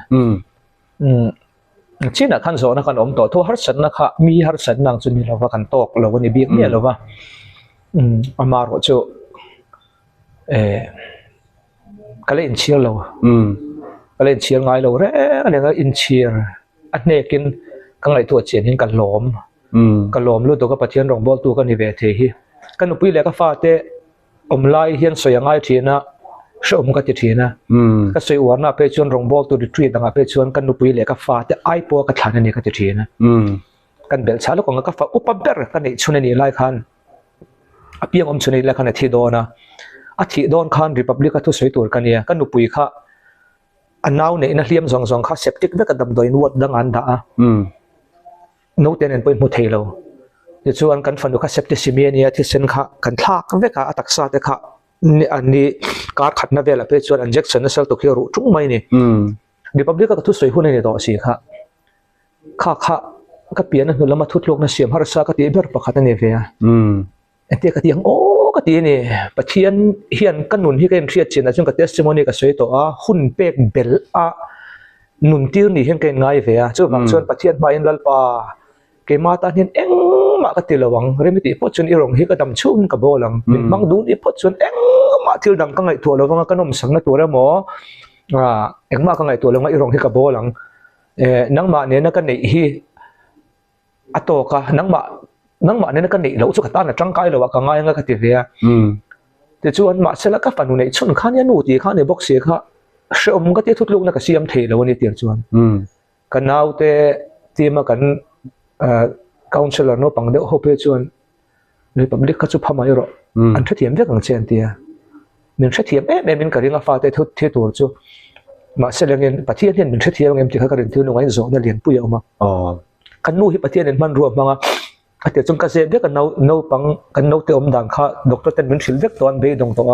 ชีน่ะขันโซนะขันอมต่อทั่วฮัตสันนะคะมีฮัตสันนางจุนีเราว่ากันตกเราวันนี้เบี้ยเนี่ยเราว่าอามาโรจูก็เล่นเชียร์เราก็เล่นเชียร์ไงเราเร่อะไรก็อินเชียร์อันนี้กินกังไงตัวเชียร์นี่กันล้อมรู้ตัวก็ประเทศรองบอลตัวกันในเวทีกันอุปเลยก็ฟาเตอมไล่เฮียนสวยง่ายทีนะชมก็จะทีนะก็สวยวันน่ะไปชวนรองบอลตัวดีทรีต่างไปชวนกันอุปเลยก็ฟาเตไอปัวก็ฐานนี่ก็จะทีนะกันเบลชาลูกก็ฟาอุปเบอร์กันนี่ชวนนี่ไล่คันอภิยังชวนนี่ไล่คันที่โดนะอาทิโดนคันริพับลิกก็ทุสวยตัวกันเนี่ยกันอุปค่ะอันนั้นเนี่ยนักเรียนสองข้าเซปติกเวกดำโดยนวดดังอันดาโน้ตเนี่ยเป็นมุทเทลเดี๋ยวชวนกันฟันดูข้าเซปติซิเมียเนี่ยที่เซนข้ากันทากเวกอัตักซาเตข้านี่อันนี้การขัดนาเวลาไปชวนอันเจ็กสันเซลตุกิรุจุ้งไม่เนี่ยริพับลิกก็ทุสวยหุ่นในต่อสิข้าก็เปลี่ยนนั่นแล้วมาทุดโลกนั่นเสียมฮาร์ซาก็ตีเบอร์ประคัตเนี่ยเวียอันที่ก็ตีอย่างโอ้ก็ตีนี่ประเทศเฮียนกันหนุนที่กันเครียดเช่นนั้นจนกับเทสติโมนีก็สวยตัวหุ่นเป็กเบลหนุนที่นี่เห็นกันง่ายเวียจู่บางส่วนประเทศมาอินลัลปาเกมาตาเห็นเอ็งมาก็ตีระวังเรื่องที่พอชนอีรงที่ก็ดำชุ่มกับโบลังบางดูนี่พอชนเอ็งมาที่ดังก็ไงตัวระวังก็นมสังตัวแล้วหมอเอ็งมาก็ไงตัวระวังอีรงที่กับโบลังนังมาเนี่ยนักกันนี่อัตโตกะนังมาเนี่ยนักกันนี่เราสุขตาเนี่ยจังไกเราว่าก็ง่ายงั้นก็ตีเวียแต่ชวนมาเสร็จแล้วก็ฝันอยู่ในชนข้าเนี่ยหนูตีข้าเนี่ยบอกเสียข้าเชื่อมก็ที่ทุกลูกนักเสียมเทแล้ววันนี้เตียงชวนกันเอาแต่ที่มากันcouncilor โนปังเดอโฮเปชวนเลยปั๊มเด็กก็จะพามาอยู่หรออันเทียมเรื่องของเชนเตียมันเทียมมันก็เรื่องฟ้าแต่ที่ตัวจู่มาเสร็จแล้วเงินประเทศเนี่ยมันเทียมเงินที่เขาก็เรียนที่โรงเรียนโซนเรียนปุยออกมากันนู่นที่ประเทศเนี่ยมันรวมมาเดี๋ยวจงกระเซ็นเด็กกันเอาปังกันเอาเติมดังค่ะดร.เต็นมันฟิลเด็กตอนเบย์ตรงตัว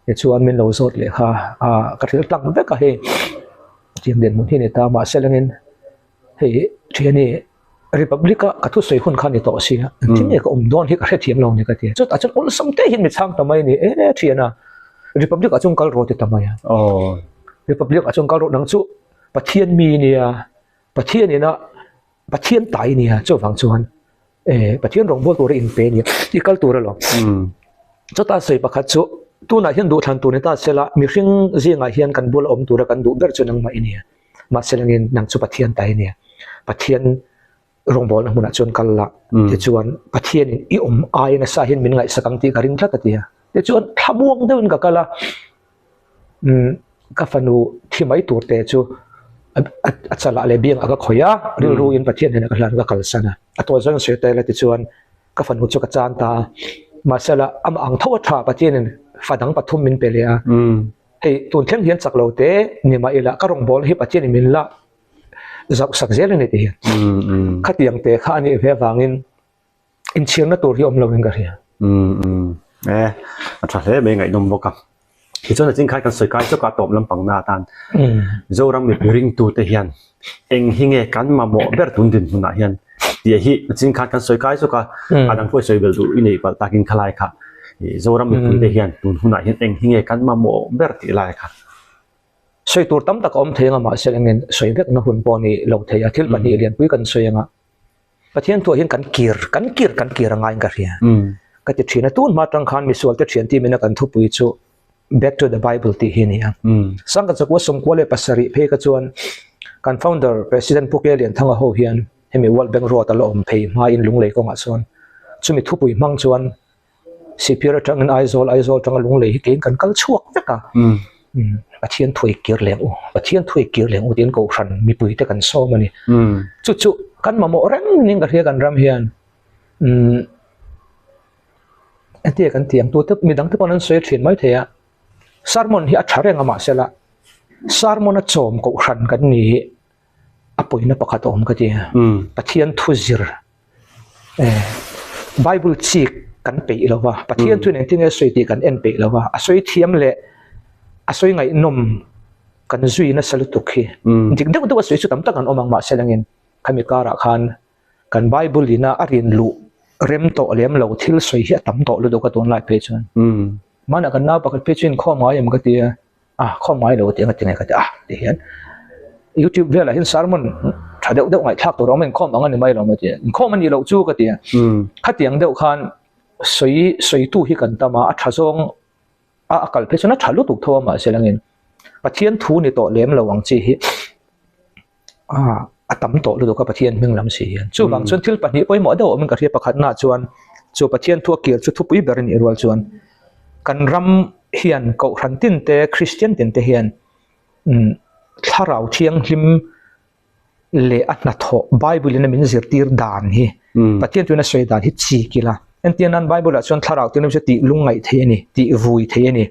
เดี๋ยวชวนมันเราสดเลยค่ะกระเทียมตั้งเด็กก็เฮ้ยเทียมเด่นมุนที่เนี่ยตามมาเสร็จแล้วเงินเฮ้ยเทียนี่ริพับลิกก็ทุสวยคนขันในต่อสิฮะที่นี่ก็อมดอนที่กระเทียมลงเนี่ยก็เทียจุดอาจจะอุลสมเตหินมิช่างทำไมนี่เทียนะริพับลิกอาจจะงกัลโรติทำไมริพับลิกอาจจะงกัลโรนังจุประเทศมีเนี่ยประเทศนี่นะประเทศไทยเนี่ยเจ้าฝั่งชวนประเทศรองบอลตัวอินเปเนี่ยที่กัลตัวหรอเจ้าตาใส่ประคัตจุตัวไหนเห็นดูทันตัวนี้ตาเสละมีสิ่งเสียงเฮียนกันบุลอมตัวกันดูเบอร์จนังมาเนี่ยมาเสละเงินนังจุประเทศไทยเนี่ยประเทศรองบอลนะมุนชนกันละเดี๋ยวชวนประเทศอีอมอายนะสาเหตุมินไงสักครั้งที่การิงทัดตัวเดี๋ยวชวนทำวงเดินกับกันละกับฟันูที่ไม่ตัวเตจูอัศละเลเบียงอาก็ขยะเรื่องรู้ยินประเทศเนี่ยก็หลังก็กัลสันะตัวจนเสียแต่ละที่ชวนกับฟันูจุกจานตามาเสละอังทวดาประเทศเนี่ยฝันดังปฐุมมินเปรียให้ตุนเที่ยงเฮียนสักเราเตเนี่ยมาเอละก็รองบอลให้ประเทศมินละสักเจริญนี่ดีขัดยังเตะข้านี่เพื่อฟังอินเชียงนั่นตัวที่อมเราเองกันเฮียอันนั้นเลยเป็นไงนมบอกกับ ที่จนจริงๆกันสวยกายเจ้าก็ตบลำปังหน้าตันโจรำมีริงตูเตียนเองหิงเอกันมาโมเบอร์ตุนดินหุ่นเฮียนเดี๋ยวฮีจริงๆกันสวยกายเจ้าก็อาดังพูดสวยเบลดูอินเอกตากินคลายค่ะโจรำมีตุนเฮียนตุนหุ่นเฮียนเองหิงเอกันมาโมเบอร์ติลายค่ะสวยตัวตั้มตะกอมเทียงมาเสร็จเงินสวยเด็กนะหุ่นปอนี่เราเทียที่ปันนี่เรียนปุ้ยกันสวยงะประเทศตัวเห็นกันเกียร์ง่ายกันเรียก็จะเขียนตูนมาตรังคันมีส่วนจะเขียนที่มีนักการทุบปุ้ยจู back to the Bible ที่เห็นยังสังกัดจากว่าสมควรเลยภาษาริเพก็ชวนการ founder president พวกเรียนทั้งหัวเฮียนให้มี World Bank รอตลอดเพย์มาอินลุงเลยก็มาส่วนจะมีทุบปุ้ยมั่งชวนสิพิรจังเงินไอโซลจังลุงเลยเก่งกันกัลชวกจักะประเทศถวยเกียร์เหลวประเทศถวยเกียร์เหลวเดียนกูขันมีปุ้ยแต่กันโซ่มานี่จุกันมาโมเร่งนิ่งกันเรียกันรำเฮียนอันที่กันเตียงตัวทึบมีดังที่ปนันเสียถิ่นไม่เทียสารมอนที่อัจฉริยะมาเสละสารมอนโจมกูขันกันนี้อปุยนับประคัตอมกันเดียประเทศทุจิร์ไบเบิลชีกกันเปย์แล้วว่าประเทศทุนเองที่เนี่ยสวยตีกันเอ็นเปย์แล้วว่าสวยเทียมเละสวยไงนมกันจุยนั่นสลุตุกีจริงๆเด็กตัวสวยสุดตั้มตั้งกันอมังมาเสละเงินขมิการะขันกันไบเบิลลีน่าอารินลุเริ่มโตเลี้ยมเราที่สวยเหี้ยตั้มโตเลยดูกระตุ้นไล่เพจนั้นมันกันน่าปกติเพจนั้นข้อหมายมันก็ตีข้อหมายเราตีกันตีไงก็ตีตีเห็น YouTube เวลาเห็นสารมันถ้าเด็กไงทักตัวเราไม่ข้อมันนี่ไม่เราไม่ตีข้อมันนี่เราจู้ก็ตีขัดยังเด็กขันสวยตู้ที่กันตามาอัฐซองกัลเพจนั้นถ้ารู้ถูกทั่วมาเสียเงินประเทศทูนี่โตเลี้ยมเราหวังจีตั้มโตเลยดูกับประเทศเมืองลำเสียนจู่บางส่วนที่ปัจจุบันหมอเดามันก็เรียกประคัตนาชวนจู่ประเทศทั่วเกียรติทุบอีเบรนีรัวชวนกันรำเฮียนเกาหันตินเตคริสเตียนตินเตเฮียนถ้าเราเชียงหิมเลอัตนาทไบเบิลนั้นมันจะตีร์ดานฮีประเทศตัวนั้นสวยดานฮิตชีกิละอันที่นั้นไบเบิลชวนถ้าเราที่นั้นจะตีลุงไงเทนี่ตีวุยเทนี่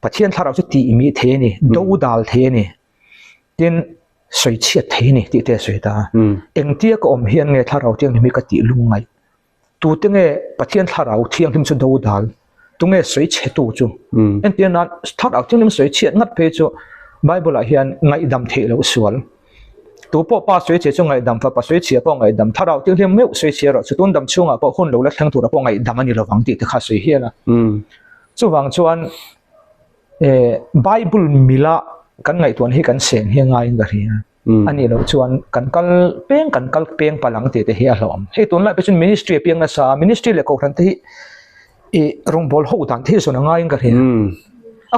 ประเทศถ้าเราจะตีมีเทนี่ดูดาลเทนี่ที่สวยเฉียดเทนี่ที่เตะสวยตาเอ็งเตี้ยก็อมเฮียนไงถ้าเราเที่ยงมีกติลุงไงตัวเตี้ยไงประเทศถ้าเราเที่ยงที่มันจะดูดาลตัวไงสวยเฉียดตัวจูเอ็งเตี้ยนั้นถ้าเราเที่ยงมันสวยเฉียดงัดเพจูไบเบิลเฮียนไงดำเทแล้วสวนตัวพ่อป้าสวยเฉียดจงไงดำฟ้าป้าสวยเฉียดป้องไงดำถ้าเราเที่ยงไม่สวยเฉียดเราสุดต้นดำช่วงป้าคนเราเล็กทั้งตัวเราป้องไงดำมันนี่เราหวังติดข้าสวยเฮียนะจู่หวังชวนไบเบิลมิละกันไงตัวนี้กันเสียงเฮียง่ายกันเฮียอันนี้เราชวนกันกัลเปียงพลังเตะเฮียหลอมให้ตัวนั้นเป็นมินิสทรีเปียงนะซามินิสทรีเล็กกว่าทันที่รงบอลหูตันที่ส่วนง่ายกันเฮีย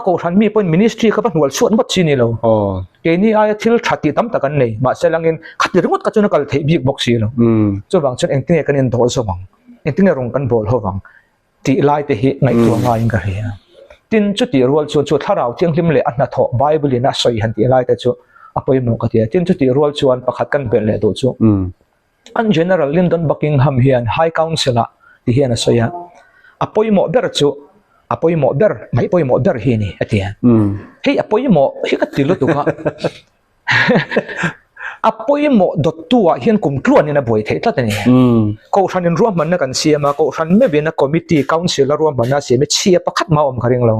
ก็ทันมีเป็นมินิสทรีก็เป็นหัวส่วนหมดชีนี่เราเกนี่ไอ้ที่ชัดที่ตั้มตะกันเลยมาเสร็จแล้วเงินขัดเรื่องก็จนกันเทบิกบ็อกซี่เราจู่บางชนเองที่เนี่ยกันเองโดนสว่างเองที่เนี่ยรงกันบอลหัววังที่ไล่เตะเฮียไงตัวง่ายกันเฮียตินจุดที่รัวชวนถ้าเราเที่ยงริมเลยอันนั้นทอไบเบิลน่ะสวยหันที่ไล่แต่จู่อภัยมุกที่ตินจุดที่รัวชวนประคัตกันเป็นเลยตัวจู่อัน general Lyndon Buckingham เฮียน High Council ที่เฮียนสวยอภัยมุกเบอร์จู่อภัยมุกเบอร์ไม่อภัยมุกเบอร์เฮียนี่ที่เฮ้ยอภัยมุกเฮ้ยก็ติลุตุกะอภัยมุกดตัวเฮียนกุมกลัวนี่นะบ่อยเท่านี้ก็ฉันรวมมันนะกันเสียมาก็ฉันไม่เป็นนักคอมมิตี้คาวน์ซิลรวมมันนะเสียไม่เชียประคัตมาอมคาริงเรา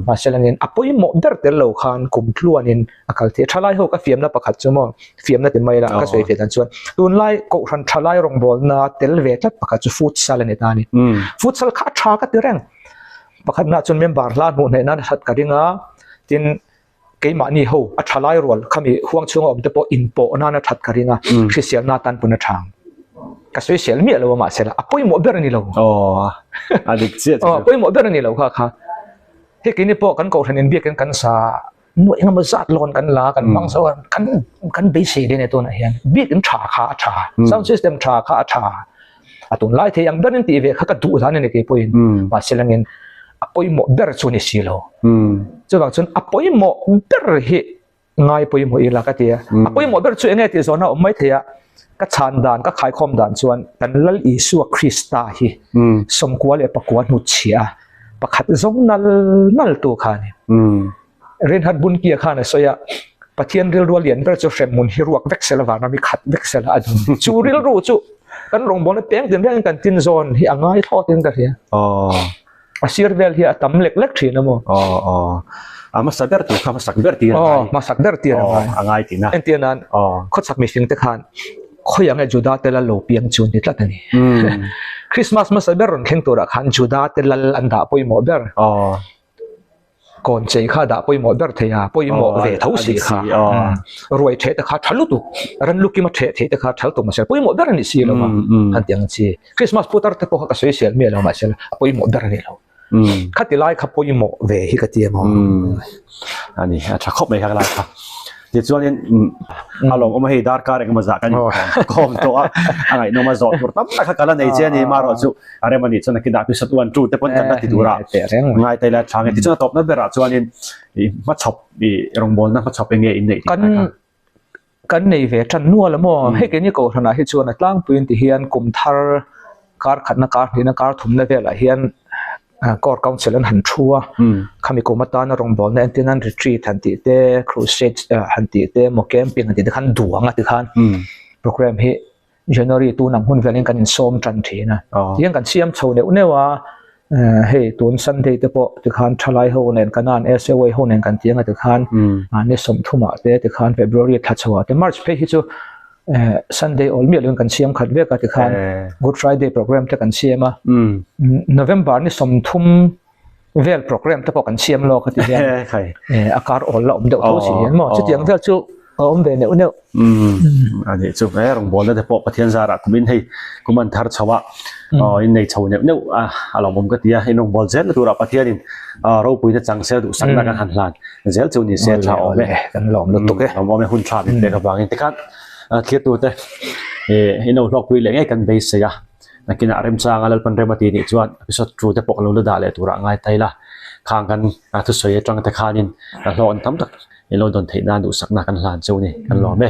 มาเสร็จแล้วเนี่ยอภัยมุกเบอร์เตลเราขันกุมกลัวนี่อากาศที่ทลายเขาก็เฟียมนะประคัตจมูกเฟียมนะที่ไม่ละก็สวยเท่านั้นส่วนตัวไล่ก็ฉันทลายรองบอลนะเตลเวทประคัตจะฟุตซอลเนี่ยตานี่ฟุตซอลขาดชาก็ตีแรงประคัตน่าจนเมมบาร์ลาดมูเนี่ยนั่นชัดกันดิงอ่ะที่เกี่ยมันนี่เขาอัชลายรัวเขามีห่วงช่วงอมเตปอินโปนั่นชัดกันดิงอ่ะคริสเตียนนาตันปุณทางก็สวยเสียลมีอะไรวะมาเสร็จแล้วปุยหมดเบอร์นี่เราอดีตเสียปุยหมดเบอร์นี่เราค่ะเฮ้ยกินนี่พอกันเก่าทันเบียกันกันซาหน่วยงานมาจัดลอนกันลากันบางส่วนกันเบสิกในตัวนั้นเองเบียกันชาขาชาซาวด์ซิสเต็มชาขาชาตุนไล่เทียงเดินตีเวเขาก็ดูท่านนี่เกี่ยปุยมาเสร็จแล้วเงินปุยหมดเบอร์ส่วนนี้สิเราจะบางส่วนปุยหมดเบอร์เฮง่ายปุยหมดอีหลักที่ปุยหมดเบอร์ส่วนนี้ที่ส่วนนั้นไม่เทียก็ชานดานก็ขายคอมดานส่วนกันลัลอิสุคริสตาฮีสมควรเลยประกวดนุชเชียประคัตจงนัลตัวข้านี่เรียนหัดบุญเกียร์ข้านี่สอยประเทศเรียลรัวเลียนเบอร์จะเฟรมมุนฮิรัวเวกเซลวานามีขัดเวกเซลอดุนจูเรียลรู้จูกันลงบอลเปียงเดินเรื่องกันตินโซนที่อ่างง่ายทอดตินกันเสีย asir vel hi atam lek thina mo ama saber tu kha masak ber ti masak ber ti angai ti na entianan khotsak mi sing te khan khoyang e juda te la lo piang chun ni tlatani Christmas ma saber ron kheng tora khan juda te lal anda poi mo ber kon chei kha da poi mo ber theya poi mo ve thau si kha roi the ta kha thalu tu ran luki ma the ta kha thal tu ma se poi mo ber ni si lo ma han tiang chi Christmas putar te po ka social me lo ma se poi mo ber ni lo khati lai kha poi mo ve hi ka ti mo ani tha khop mai kha lai kha ti chuan in along oma hei dar kar ek ma za kan khom to angai no ma zo tur tam kha kala nei che ni ma ro chu are mani chana ki da pi sat 1 2 te pon kan ti dura ngai tai la thang ti chana top na bera chuan in ma chop bi rong bol na ma chop nge in nei kan nei ve than nuwa la mo he ke ni ko thana hi chuan atlang puin ti hian kum thar kar khatna kar thina kar thumna vela hian court council an han thua khami ko mata na rong bol na antinan retreat han ti te crusade han ti te mo camping han ti khan duanga ti khan program hi January 2 nang hun velin kan in som tran thina hian kan siam chhone unewa hey tun Sunday te po ti khan thalai ho nen kanan SAW ho nen kan tianga ti khan ani som thuma te ti khan February thachawa te March pe hi chu Sunday all meal kan siam khat ve ka ti khan Good Friday program te kan siama November ni som thum vel program te po kan siam lo ka ti hian akar all la om de ho si hian mo chu tiang vel chu om ve ne une ani chu rong bol na te po pathian zara kumin hei kuman thar chawa in nei chho ne ne along bom ka tia in rong bol zel tu ra pathian in ro pui te chang sel du sang na kan han hlan zel chu ni se tha o me kan lom lu tu ke om me hun tha bi te ka bang te kan thliat tu te ino lok pui le ngai kan base se ya nakina rem chang alal pan remati ni chuan episode 2 te pok lo lu da le tura ngai taila khang kan thu soi tang te khanin la hlon tam tak ilo don theina du sakna kan hlan chu ni kan lo me